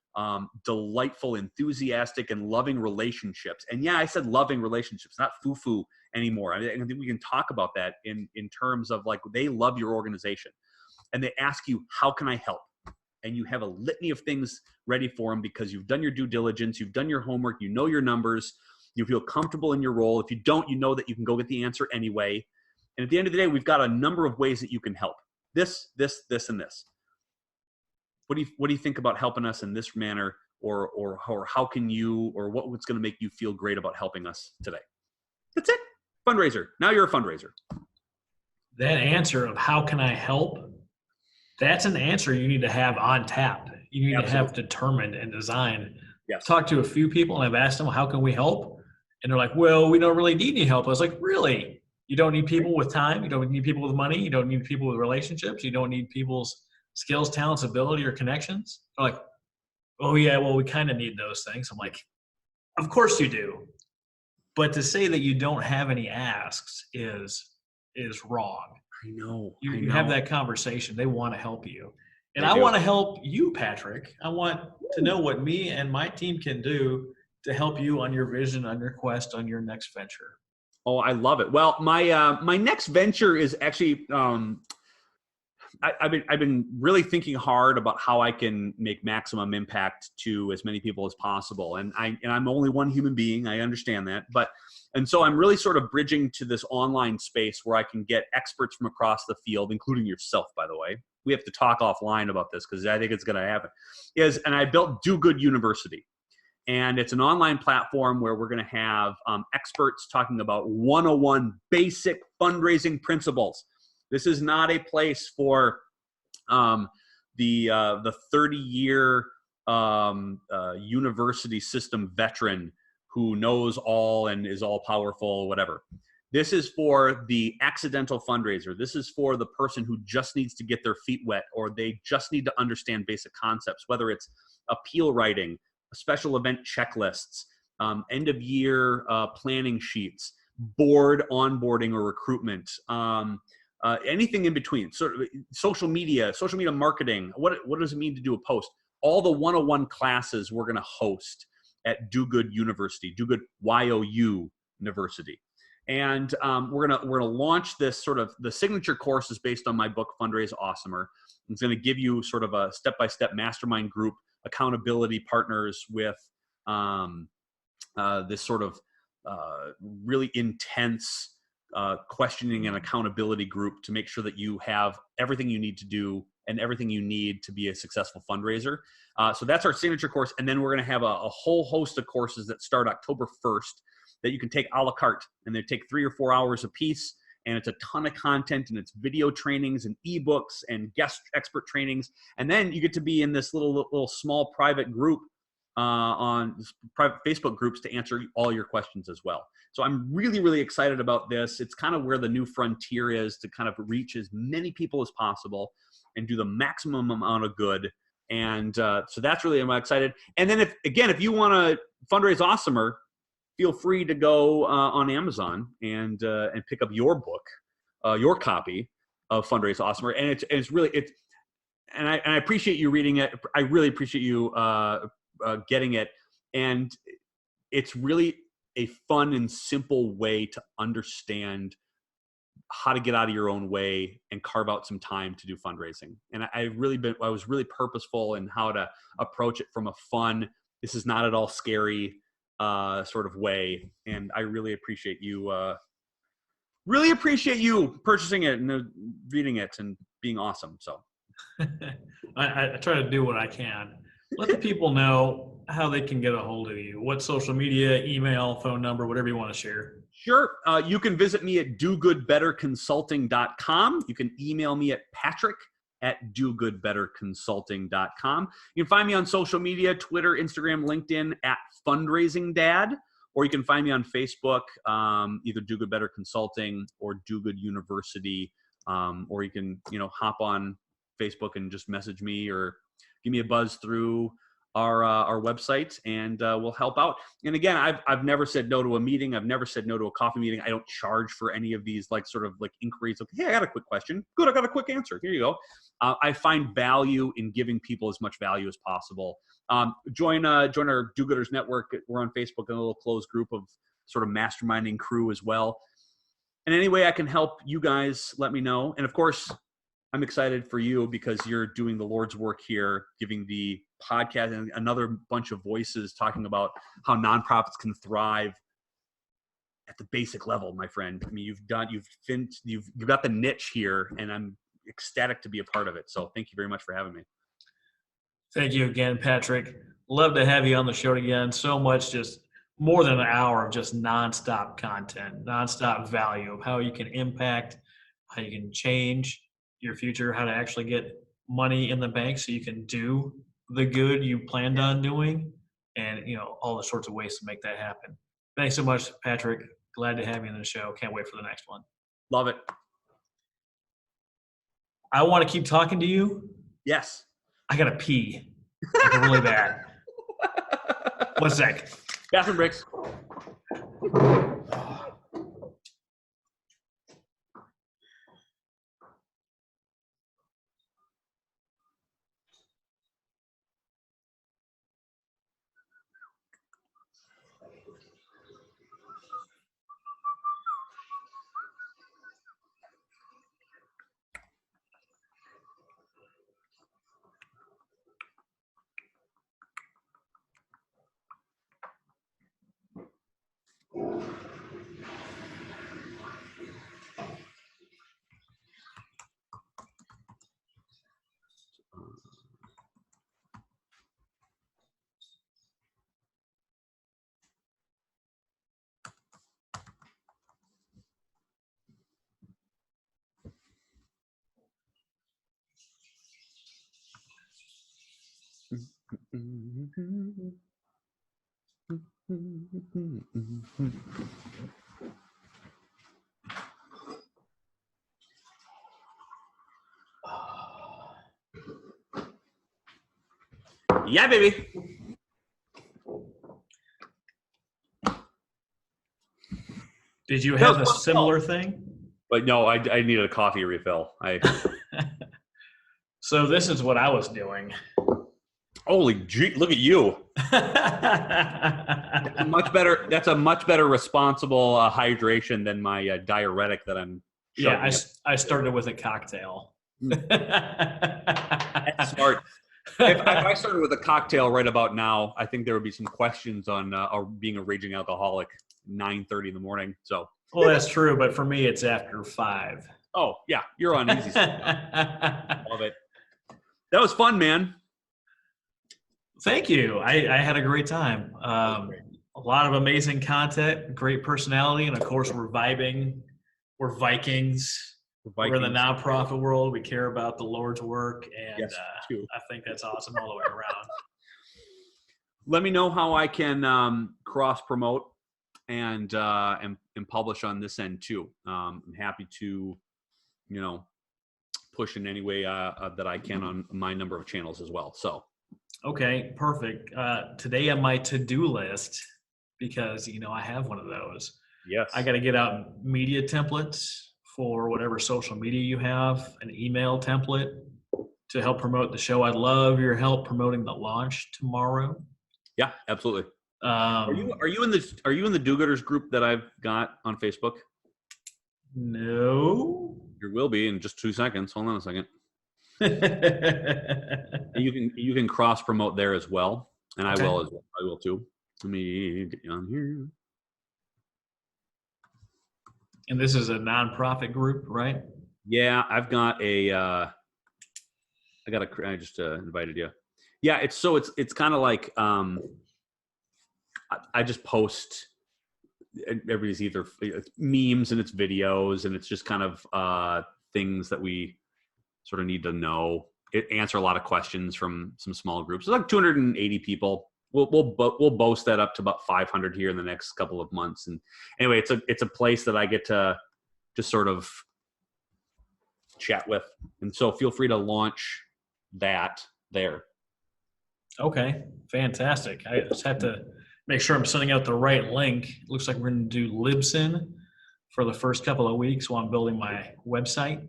delightful, enthusiastic, and loving relationships. And yeah, I said loving relationships, not foo-foo anymore. I think we can talk about that in terms of like they love your organization and they ask you, how can I help? And you have a litany of things ready for them because you've done your due diligence, you've done your homework, you know your numbers, you feel comfortable in your role. If you don't, you know that you can go get the answer anyway. And at the end of the day, we've got a number of ways that you can help. This, and this. What do you think about helping us in this manner, or how can you, or what's going to make you feel great about helping us today? That's it. Fundraiser. Now you're a fundraiser. That answer of how can I help? That's an answer you need to have on tap. You need to have determined and designed. Yes. Talk to a few people and I've asked them, how can we help? And they're like, well, we don't really need any help. I was like, really? You don't need people with time. You don't need people with money. You don't need people with relationships. You don't need people's skills, talents, ability, or connections. They're like, oh yeah, well, we kind of need those things. I'm like, of course you do. But to say that you don't have any asks is wrong. I know. You have that conversation. They want to help you. And I want to help you, Patrick. I want to know what me and my team can do to help you on your vision, on your quest, on your next venture. Oh, I love it. Well, my next venture is actually I've been really thinking hard about how I can make maximum impact to as many people as possible. And I'm only one human being. I understand that. And so I'm really sort of bridging to this online space where I can get experts from across the field, including yourself, by the way. We have to talk offline about this because I think it's going to happen. And I built Do Good University. And it's an online platform where we're going to have experts talking about 101 basic fundraising principles. This is not a place for the 30-year university system veteran who knows all and is all powerful, whatever. This is for the accidental fundraiser. This is for the person who just needs to get their feet wet, or they just need to understand basic concepts, whether it's appeal writing, special event checklists, end of year planning sheets, board onboarding or recruitment, anything in between. Sort of social media marketing. What does it mean to do a post? All the 101 classes we're going to host at Do Good University, Do Good YOU University. And we're gonna launch this sort of, the signature course is based on my book, Fundraise Awesomer. It's going to give you sort of a step-by-step mastermind group, accountability partners with this sort of really intense questioning and accountability group to make sure that you have everything you need to do and everything you need to be a successful fundraiser. So that's our signature course. And then we're going to have a whole host of courses that start October 1st that you can take a la carte, and they take 3 or 4 hours a piece. And it's a ton of content, and it's video trainings and ebooks and guest expert trainings. And then you get to be in this little small private group on private Facebook groups to answer all your questions as well. So I'm really, really excited about this. It's kind of where the new frontier is, to kind of reach as many people as possible and do the maximum amount of good. And so that's really, I'm excited. And then if you want to fundraise awesomer, feel free to go on Amazon and pick up your book, your copy of Fundraise Awesomer. And it's really, and I appreciate you reading it. I really appreciate you getting it. And it's really a fun and simple way to understand how to get out of your own way and carve out some time to do fundraising. And I was really purposeful in how to approach it from a fun, this is not at all scary sort of way. And I really appreciate you purchasing it and reading it and being awesome. So I try to do what I can. Let the people know how they can get a hold of you. What social media, email, phone number, whatever you want to share. Sure. You can visit me at dogoodbetterconsulting.com. You can email me at patrick@dogoodbetterconsulting.com. You can find me on social media, Twitter, Instagram, LinkedIn at Fundraising Dad, or you can find me on Facebook, either Do Good Better Consulting or Do Good University, or you can, hop on Facebook and just message me or give me a buzz through our website, and we'll help out. And again, I've never said no to a meeting. I've never said no to a coffee meeting. I don't charge for any of these sort of inquiries. Okay, hey, I got a quick question. Good, I got a quick answer. Here you go. I find value in giving people as much value as possible. Join our Do-Gooders network. We're on Facebook in a little closed group of sort of masterminding crew as well. And any way I can help you guys, let me know. And of course, I'm excited for you because you're doing the Lord's work here, giving the podcast and another bunch of voices talking about how nonprofits can thrive at the basic level, my friend. I mean, you've got the niche here, and I'm ecstatic to be a part of it. So thank you very much for having me. Thank you again, Patrick. Love to have you on the show again. So much, just more than an hour of just nonstop content, nonstop value of how you can impact, how you can change your future, how to actually get money in the bank so you can do the good you planned on doing, and all the sorts of ways to make that happen. Thanks so much, Patrick. Glad to have you on the show. Can't wait for the next one. Love it. I want to keep talking to you. Yes. I gotta pee really bad. 1 sec. Bathroom breaks. Yeah, baby. Did you have a similar thing? But no, I needed a coffee refill. So this is what I was doing. Holy gee, look at you. That's a much better responsible hydration than my diuretic that I'm I started with a cocktail. That's smart. If I started with a cocktail right about now, I think there would be some questions on being a raging alcoholic 9:30 in the morning. So, well, that's true, but for me, it's after 5. Oh yeah, you're on easy stuff. Love it. That was fun, man. Thank you. I had a great time. A lot of amazing content, great personality, and of course, we're vibing. We're Vikings. We're in the nonprofit world. We care about the Lord's work, and yes, I think that's awesome all the way around. Let me know how I can cross promote and publish on this end too. I'm happy to, push in any way that I can on my number of channels as well. So, okay, perfect. Today on my to-do list, because I have one of those. Yes, I got to get out media templates for whatever social media you have, an email template to help promote the show. I'd love your help promoting the launch tomorrow. Yeah, absolutely. Are you in the do-gooders group that I've got on Facebook? No. You will be in just 2 seconds. Hold on a second. You can cross promote there as well, and I will as well. I will too. Let me get you on here. And this is a nonprofit group, right? Yeah, I've got I just invited you. Yeah, it's kind of like I just post. Everybody's either memes and it's videos, and it's just kind of things that we sort of need to know. It answer a lot of questions from some small groups. It's like 280 people. We'll boast that up to about 500 here in the next couple of months. And anyway, it's a place that I get to just sort of chat with. And so feel free to launch that there. Okay, fantastic. I just have to make sure I'm sending out the right link. It looks like we're going to do Libsyn for the first couple of weeks while I'm building my website.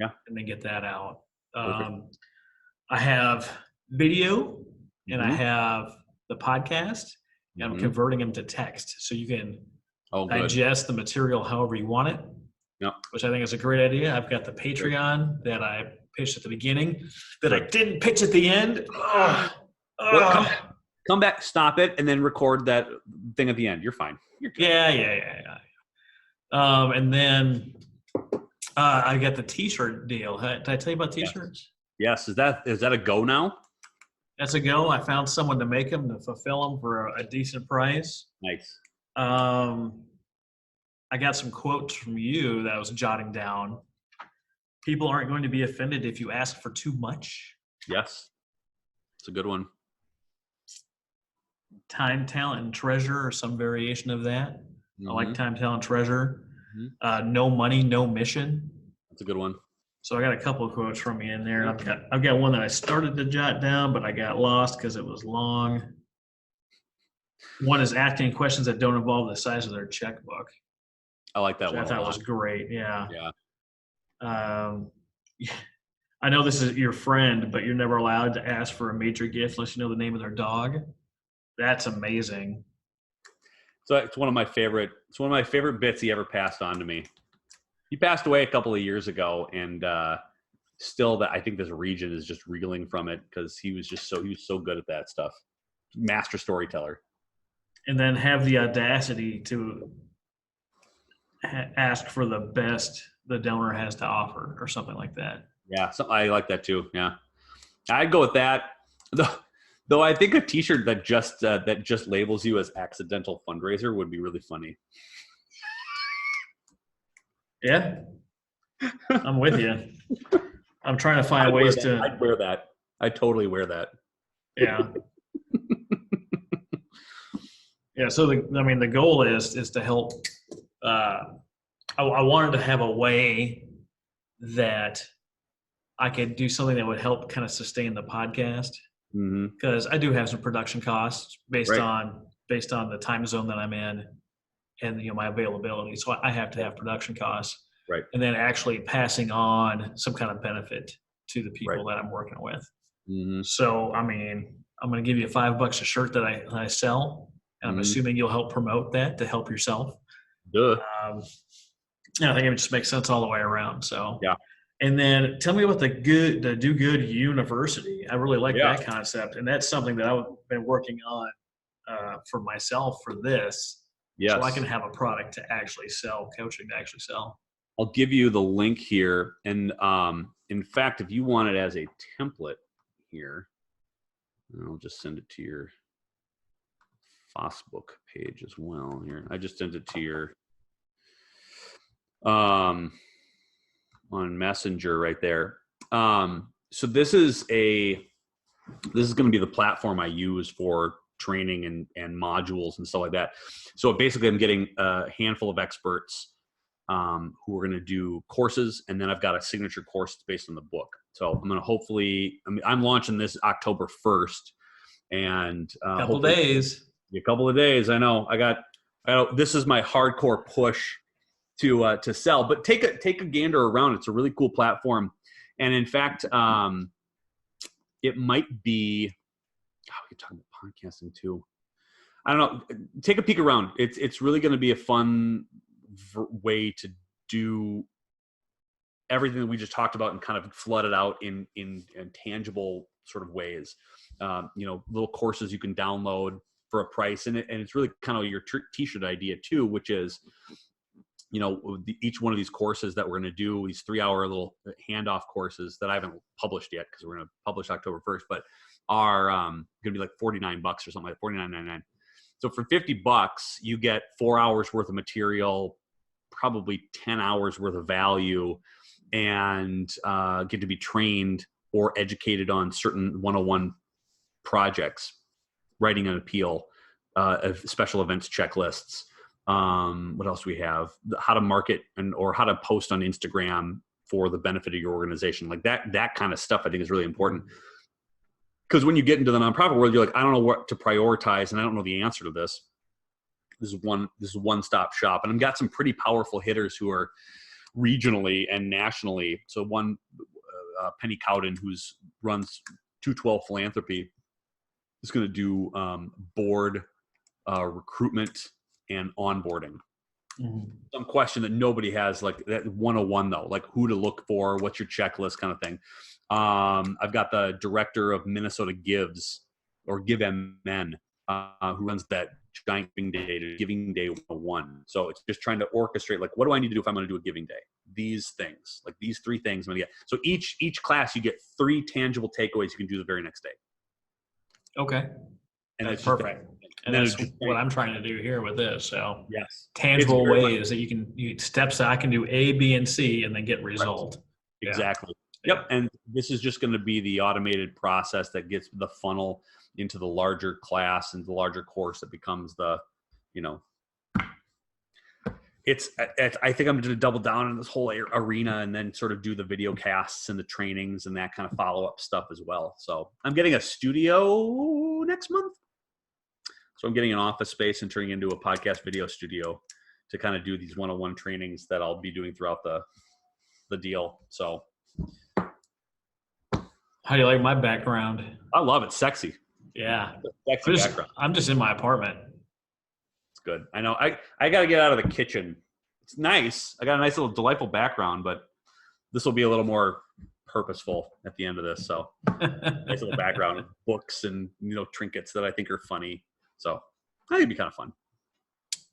Yeah. And then get that out. I have video and I have the podcast, and I'm converting them to text. So you can digest the material however you want it, which I think is a great idea. I've got the Patreon that I pitched at the beginning that I didn't pitch at the end. Come back, stop it, and then record that thing at the end. You're fine. You're good. Yeah. And then I got the T-shirt deal. Did I tell you about T-shirts? Yes. Is that a go now? That's a go. I found someone to make them, to fulfill them for a decent price. Nice. I got some quotes from you that I was jotting down. People aren't going to be offended if you ask for too much. Yes. It's a good one. Time, talent, and treasure, or some variation of that. I like time, talent, treasure. No money, no mission. That's a good one. So I got a couple of quotes from you in there. I've got one that I started to jot down, but I got lost because it was long. One is asking questions that don't involve the size of their checkbook. I like that one. I thought was great. Yeah. Yeah. I know this is your friend, but you're never allowed to ask for a major gift unless you know the name of their dog. That's amazing. So it's one of my favorite bits he ever passed on to me. He passed away a couple of years ago, and still I think this region is just reeling from it because he was so good at that stuff. Master storyteller. And then have the audacity to ask for the best the donor has to offer or something like that. Yeah, I like that too. Yeah. I'd go with that. Though I think a T-shirt that just labels you as accidental fundraiser would be really funny. Yeah, I'm with you. I'm trying to find ways to. I'd wear that. I'd totally wear that. Yeah. Yeah. So the goal is to help. I wanted to have a way that I could do something that would help kind of sustain the podcast, because I do have some production costs based Right. on the time zone that I'm in, and my availability. So I have to have production costs, Right. and then actually passing on some kind of benefit to the people that I'm working with. So I'm going to give you $5 a shirt that I sell, and I'm assuming you'll help promote that to help yourself. Duh. I think it just makes sense all the way around. So Yeah. And then tell me about the Do Good University. I really like that concept, and that's something that I've been working on for myself for this, so I can have a product to actually sell, coaching to actually sell. I'll give you the link here, and in fact, if you want it as a template here, I'll just send it to your Facebook page as well. Here, I just sent it to your on Messenger right there. So this is going to be the platform I use for training and modules and stuff like that. So basically I'm getting a handful of experts who are going to do courses, and then I've got a signature course based on the book. So I'm going to I'm launching this October 1st, and a couple of days. I know this is my hardcore push to sell, but take a gander around. It's a really cool platform. And in fact, it might be, we could talk about podcasting too. I don't know. Take a peek around. It's really going to be a fun way to do everything that we just talked about and kind of flood it out in tangible sort of ways. Little courses you can download for a price, and it's really kind of your t-shirt idea too, which is, each one of these courses that we're going to do, these 3-hour little handoff courses that I haven't published yet because we're going to publish October 1st, but are going to be like $49 or something like $49.99. So for $50, you get 4 hours worth of material, probably 10 hours worth of value, and get to be trained or educated on certain 101 projects, writing an appeal, special events checklists. What else do we have? How to market or how to post on Instagram for the benefit of your organization. Like that kind of stuff I think is really important. Because when you get into the nonprofit world, you're like, I don't know what to prioritize, and I don't know the answer to this. This is one-stop shop. And I've got some pretty powerful hitters who are regionally and nationally. So one, Penny Cowden, who runs 212 Philanthropy, is going to do board recruitment and onboarding. Some question that nobody has, like that 101 though, like who to look for, what's your checklist kind of thing. I've got the director of Minnesota Gives, or Give MN, who runs that giant Giving Day 101. So it's just trying to orchestrate, like, what do I need to do if I'm going to do a Giving Day? These things, like these 3 things I'm going to get. So each class, you get 3 tangible takeaways you can do the very next day. Okay. And that's perfect. And that's what I'm trying to do here with this. So yes, tangible ways that you steps that I can do A, B, and C, and then get result. Right. Exactly. Yeah. Yep. And this is just going to be the automated process that gets the funnel into the larger class and the larger course that becomes the, I think I'm going to double down in this whole arena and then sort of do the video casts and the trainings and that kind of follow-up stuff as well. So I'm getting a studio next month. So I'm getting an office space and turning into a podcast video studio to kind of do these 101 trainings that I'll be doing throughout the deal. So how do you like my background? I love it. Sexy. Yeah. Sexy background. I'm just in my apartment. It's good. I know. I got to get out of the kitchen. It's nice. I got a nice little delightful background, but this will be a little more purposeful at the end of this. So nice little background of books and, trinkets that I think are funny. So I think it'd be kind of fun.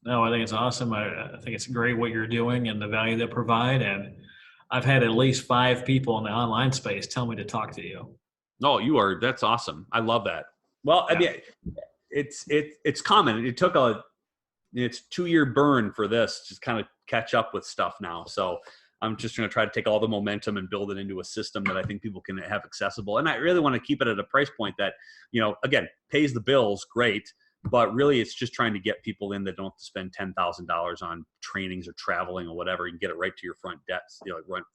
No, I think it's awesome. I think it's great what you're doing and the value they provide. And I've had at least 5 people in the online space tell me to talk to you. No, that's awesome. I love that. Well, yeah. I mean, it's common. It took it's 2-year burn for this to kind of catch up with stuff now. So I'm just going to try to take all the momentum and build it into a system that I think people can have accessible. And I really want to keep it at a price point that, again, pays the bills, great. But really, it's just trying to get people in that don't have to spend $10,000 on trainings or traveling or whatever. You can get it right to your front steps,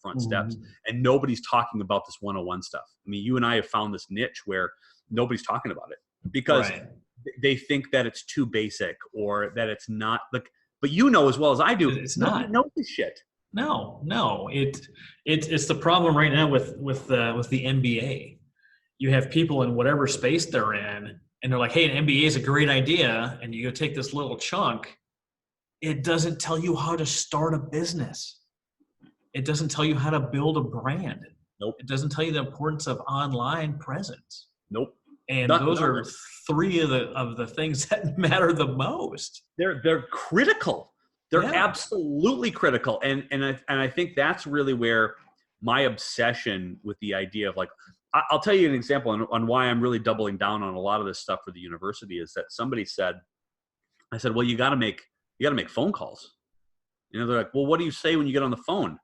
front steps. And nobody's talking about this 101 stuff. I mean, you and I have found this niche where nobody's talking about it because they think that it's too basic or that it's not like. But as well as I do, it's not. Know this shit. No. It's the problem right now with the MBA. You have people in whatever space they're in, and they're like, "Hey, an MBA is a great idea," and you go take this little chunk. It doesn't tell you how to start a business. It doesn't tell you how to build a brand. Nope. It doesn't tell you the importance of online presence. Nope. And those are three of the things that matter the most. They're critical. They're absolutely critical. And I think that's really where my obsession with the idea of, like, I'll tell you an example on why I'm really doubling down on a lot of this stuff for the university is that somebody said, I said, well, you got to make phone calls. They're like, well, what do you say when you get on the phone?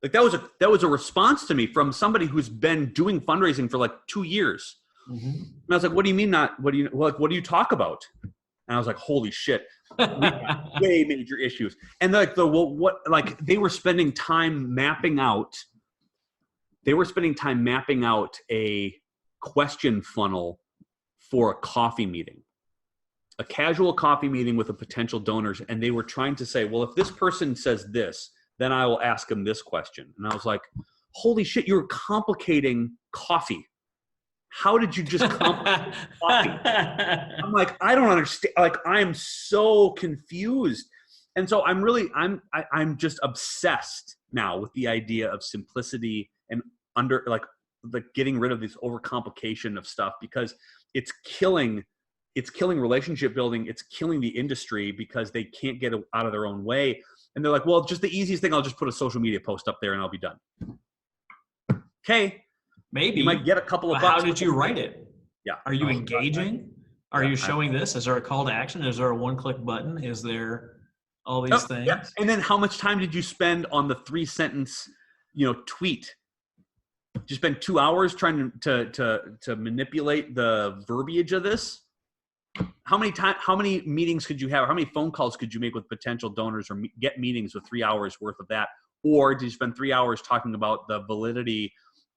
Like that was a response to me from somebody who's been doing fundraising for like 2 years. Mm-hmm. And I was like, what do you mean what do you talk about? And I was like, holy shit, we got way major issues. And they're like, they were spending time mapping out a question funnel for a coffee meeting, a casual coffee meeting with a potential donors. And they were trying to say, well, if this person says this, then I will ask them this question. And I was like, holy shit, you're complicating coffee. How did you just complicate coffee? I'm like, I don't understand. Like, I'm so confused. And so I'm just obsessed now with the idea of simplicity and getting rid of this overcomplication of stuff, because it's killing relationship building. It's killing the industry because they can't get out of their own way. And they're like, well, just the easiest thing, I'll just put a social media post up there and I'll be done. Okay. Maybe. You might get a couple of bucks. How did you write it? Yeah. Are you engaging? Are you showing this? Is there a call to action? Is there a one-click button? Is there all these things? Yeah. And then how much time did you spend on the 3-sentence, tweet? Did you spend 2 hours trying to manipulate the verbiage of this? How many meetings could you have? How many phone calls could you make with potential donors or get meetings with 3 hours worth of that? Or did you spend 3 hours talking about the validity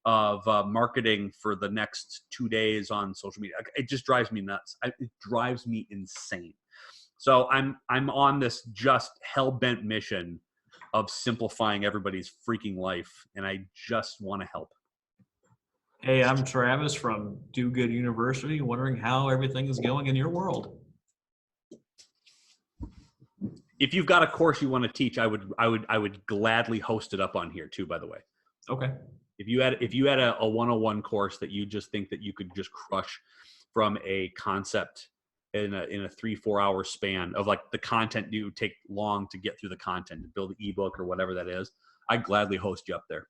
of marketing for the next 2 days on social media? It just drives me nuts. It drives me insane. So I'm on this just hell-bent mission of simplifying everybody's freaking life, and I just want to help. Hey, I'm Travis from Do Good University, wondering how everything is going in your world. If you've got a course you want to teach, I would gladly host it up on here too, by the way. Okay. If you had a 101 course that you just think that you could just crush from a concept in a 3-4 hour span of, like, the content you take long to get through the content to build an ebook or whatever that is, I'd gladly host you up there.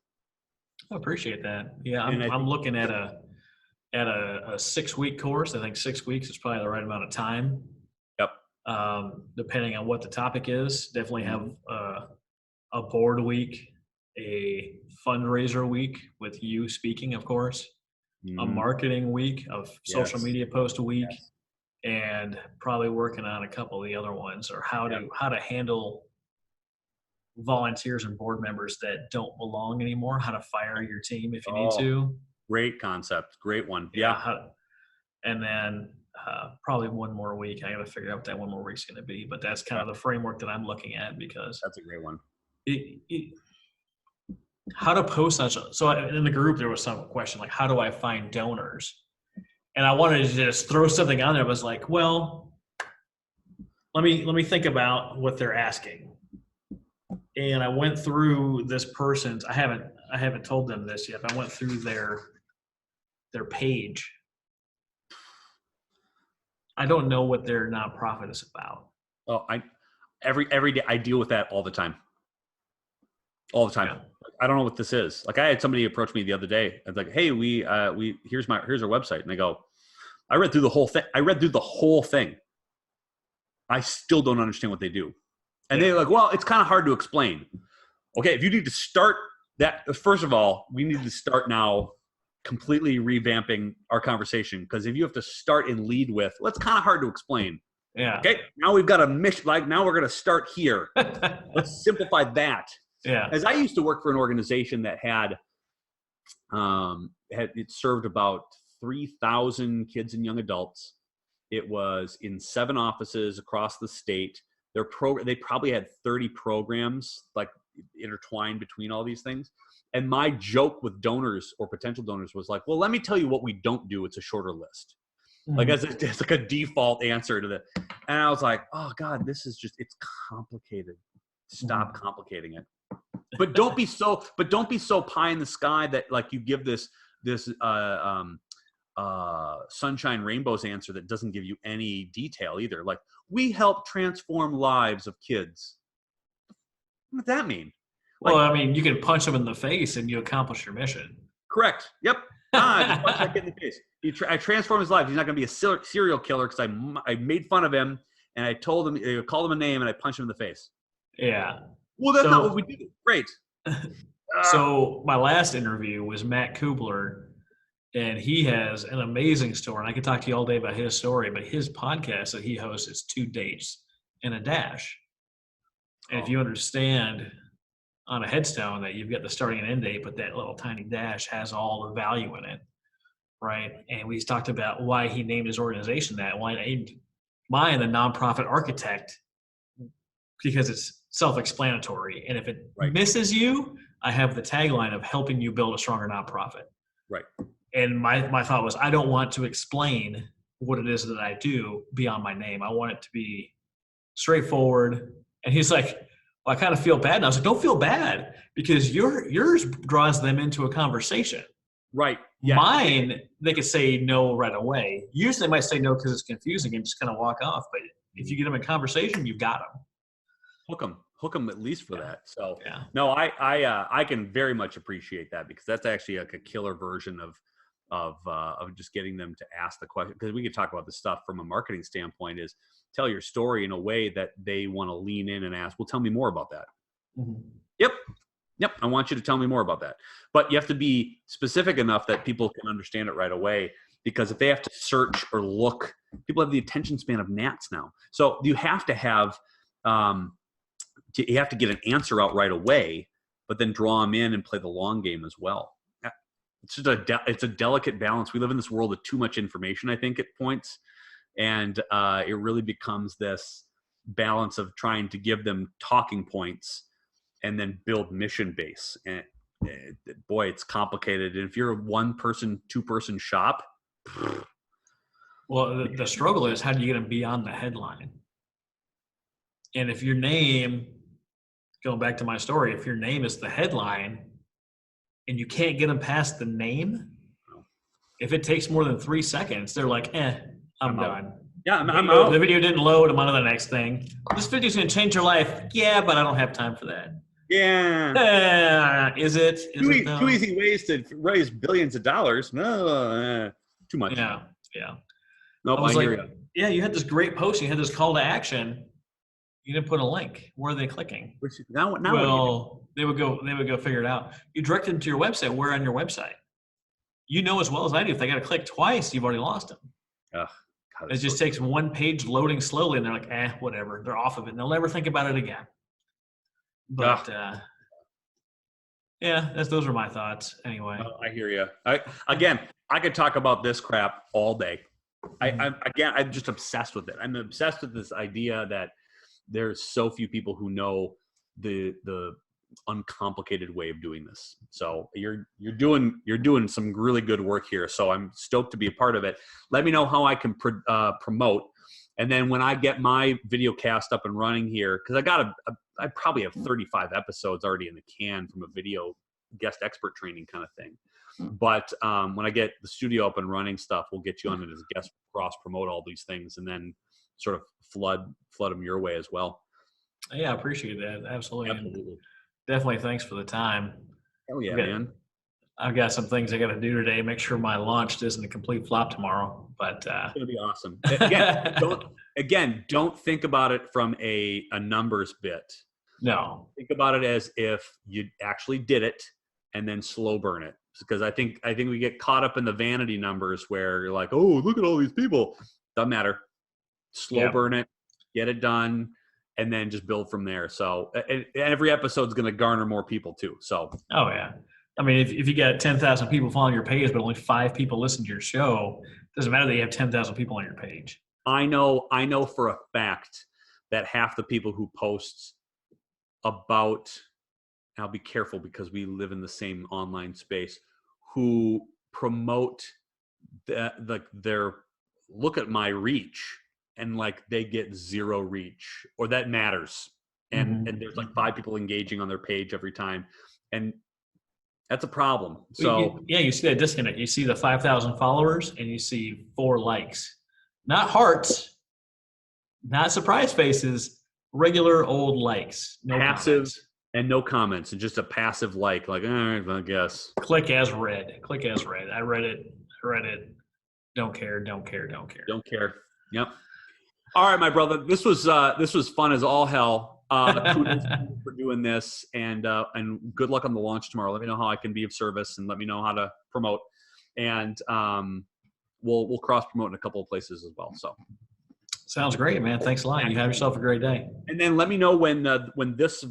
I appreciate that. Yeah, I'm looking at a 6-week course. I think 6 weeks is probably the right amount of time. Yep. Depending on what the topic is, definitely have a board week, a fundraiser week with you speaking, of course, a marketing week, of social media post a week, and probably working on a couple of the other ones, or how to handle volunteers and board members that don't belong anymore, how to fire your team if you need to. Great concept. Great one. And then probably one more week. I got to figure out what that one more week's going to be, but that's kind of the framework that I'm looking at, because that's a great one. How to post such so in the group, there was some question like, how do I find donors? And I wanted to just throw something on there. I was like, well, let me think about what they're asking. And I went through this person's, I haven't told them this yet, but I went through their page. I don't know what their nonprofit is about. Oh, every day I deal with that all the time. All the time. Yeah. I don't know what this is. Like, I had somebody approach me the other day. I was like, hey, here's our website. And they go, I read through the whole thing. I still don't understand what they do. And they're like, well, it's kind of hard to explain. Okay, if you need to start that, first of all, we need to start now completely revamping our conversation, because if you have to start and lead with, well, it's kind of hard to explain. Yeah. Okay, now we've got a mission. Like, now we're going to start here. Let's simplify that. Yeah. As I used to work for an organization that had it served about 3,000 kids and young adults. It was in 7 offices across the state. They probably had 30 programs like intertwined between all these things. And my joke with donors or potential donors was like, well, let me tell you what we don't do. It's a shorter list. Like, it's like a default answer to that. And I was like, oh God, this is just, it's complicated. Stop complicating it. But don't be so pie in the sky that like you give this sunshine rainbows answer that doesn't give you any detail either. Like, we help transform lives of kids. What does that mean? Well, I mean, you can punch them in the face and you accomplish your mission. Correct. Yep. Just punch that kid in the face. I transformed his life. He's not going to be a serial killer because I made fun of him and I told him, I called him a name and I punched him in the face. Yeah. Well, that's not what we do. Great. So my last interview was Matt Kubler, and he has an amazing story. And I could talk to you all day about his story, but his podcast that he hosts is 2 dates and a dash. And if you understand on a headstone that you've got the starting and end date, but that little tiny dash has all the value in it, right? And we talked about why he named his organization that, why he named mine the Nonprofit Architect, because it's self-explanatory. And if it misses you, I have the tagline of helping you build a stronger nonprofit. Right. And my thought was, I don't want to explain what it is that I do beyond my name. I want it to be straightforward. And he's like, well, I kind of feel bad. And I was like, don't feel bad, because yours draws them into a conversation. Right. Yeah. Mine, they could say no right away. Usually they might say no because it's confusing and just kind of walk off. But if you get them in conversation, you've got them. Hook them at least for that. So yeah. No, I can very much appreciate that, because that's actually like a killer version of just getting them to ask the question. Because we could talk about this stuff from a marketing standpoint, is tell your story in a way that they want to lean in and ask, well, tell me more about that. Mm-hmm. Yep. I want you to tell me more about that. But you have to be specific enough that people can understand it right away, because if they have to search or look, people have the attention span of gnats now. So you have to have, you have to get an answer out right away, but then draw them in and play the long game as well. It's just it's a delicate balance. We live in this world of too much information, I think, at points. And it really becomes this balance of trying to give them talking points and then build mission base. And boy, it's complicated. And if you're a 1-person, 2-person shop. Well, the struggle is, how do you get them beyond the headline? And if your name, going back to my story, if your name is the headline and you can't get them past the name, if it takes more than 3 seconds, they're like, I'm done. Yeah, I'm out. The video didn't load. I'm on to the next thing. This video is going to change your life. Yeah, but I don't have time for that. Yeah. Is it? Too easy ways to raise billions of dollars. No, too much. Yeah. No, I hear you. Yeah, you had this great post. You had this call to action. You didn't put a link. Where are they clicking? Now they would go figure it out. You direct them to your website. Where on your website? You know as well as I do, if they got to click twice, you've already lost them. Ugh, God, it just takes one page loading slowly, and they're like, whatever. They're off of it, and they'll never think about it again. But those are my thoughts. Anyway, I hear you. I could talk about this crap all day. I'm just obsessed with it. I'm obsessed with this idea that there's so few people who know the uncomplicated way of doing this. So you're doing some really good work here. So I'm stoked to be a part of it. Let me know how I can promote. And then when I get my video cast up and running here, because I probably have 35 episodes already in the can from a video guest expert training kind of thing. But when I get the studio up and running stuff, we'll get you on it as a guest, cross promote all these things, and then sort of flood them your way as well. Yeah, I appreciate that. Absolutely. Definitely. Thanks for the time. Hell yeah, man. I've got some things I got to do today. Make sure my launch isn't a complete flop tomorrow. But it's gonna be awesome. Don't think about it from a numbers bit. No. Think about it as if you actually did it and then slow burn it. Because I think we get caught up in the vanity numbers where you're like, oh, look at all these people. Doesn't matter. Slow burn it, get it done, and then just build from there. So and every episode's going to garner more people too. So. Oh yeah. I mean, if you got 10,000 people following your page, but only 5 people listen to your show, it doesn't matter that you have 10,000 people on your page. I know for a fact that half the people who post about, and I'll be careful because we live in the same online space, who promote their look at my reach, and like they get 0 reach, or that matters. And there's like 5 people engaging on their page every time. And that's a problem. So you see that disconnect. You see the 5,000 followers and you see 4 likes, not hearts, not surprise faces, regular old likes. No passive comments. And no comments, and just a passive like, all right, I guess. Click as read. I read it. Don't care. Don't care. Yep. All right, my brother. This was fun as all hell. Kudos for doing this, and good luck on the launch tomorrow. Let me know how I can be of service, and let me know how to promote. And we'll cross promote in a couple of places as well. So. Sounds great, man. Thanks a lot. You have yourself a great day. And then let me know when this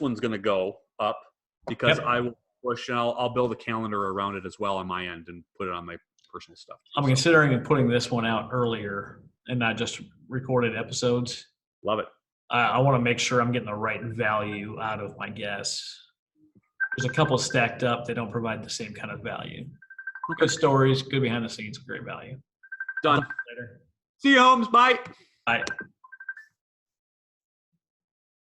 one's going to go up, because I will push, and I'll build a calendar around it as well on my end and put it on my personal stuff. I'm considering putting this one out earlier and not just recorded episodes. Love it. I want to make sure I'm getting the right value out of my guests. There's a couple stacked up that don't provide the same kind of value. Good stories, good behind the scenes, great value. Done. Later. See you, Holmes. Bye. Bye.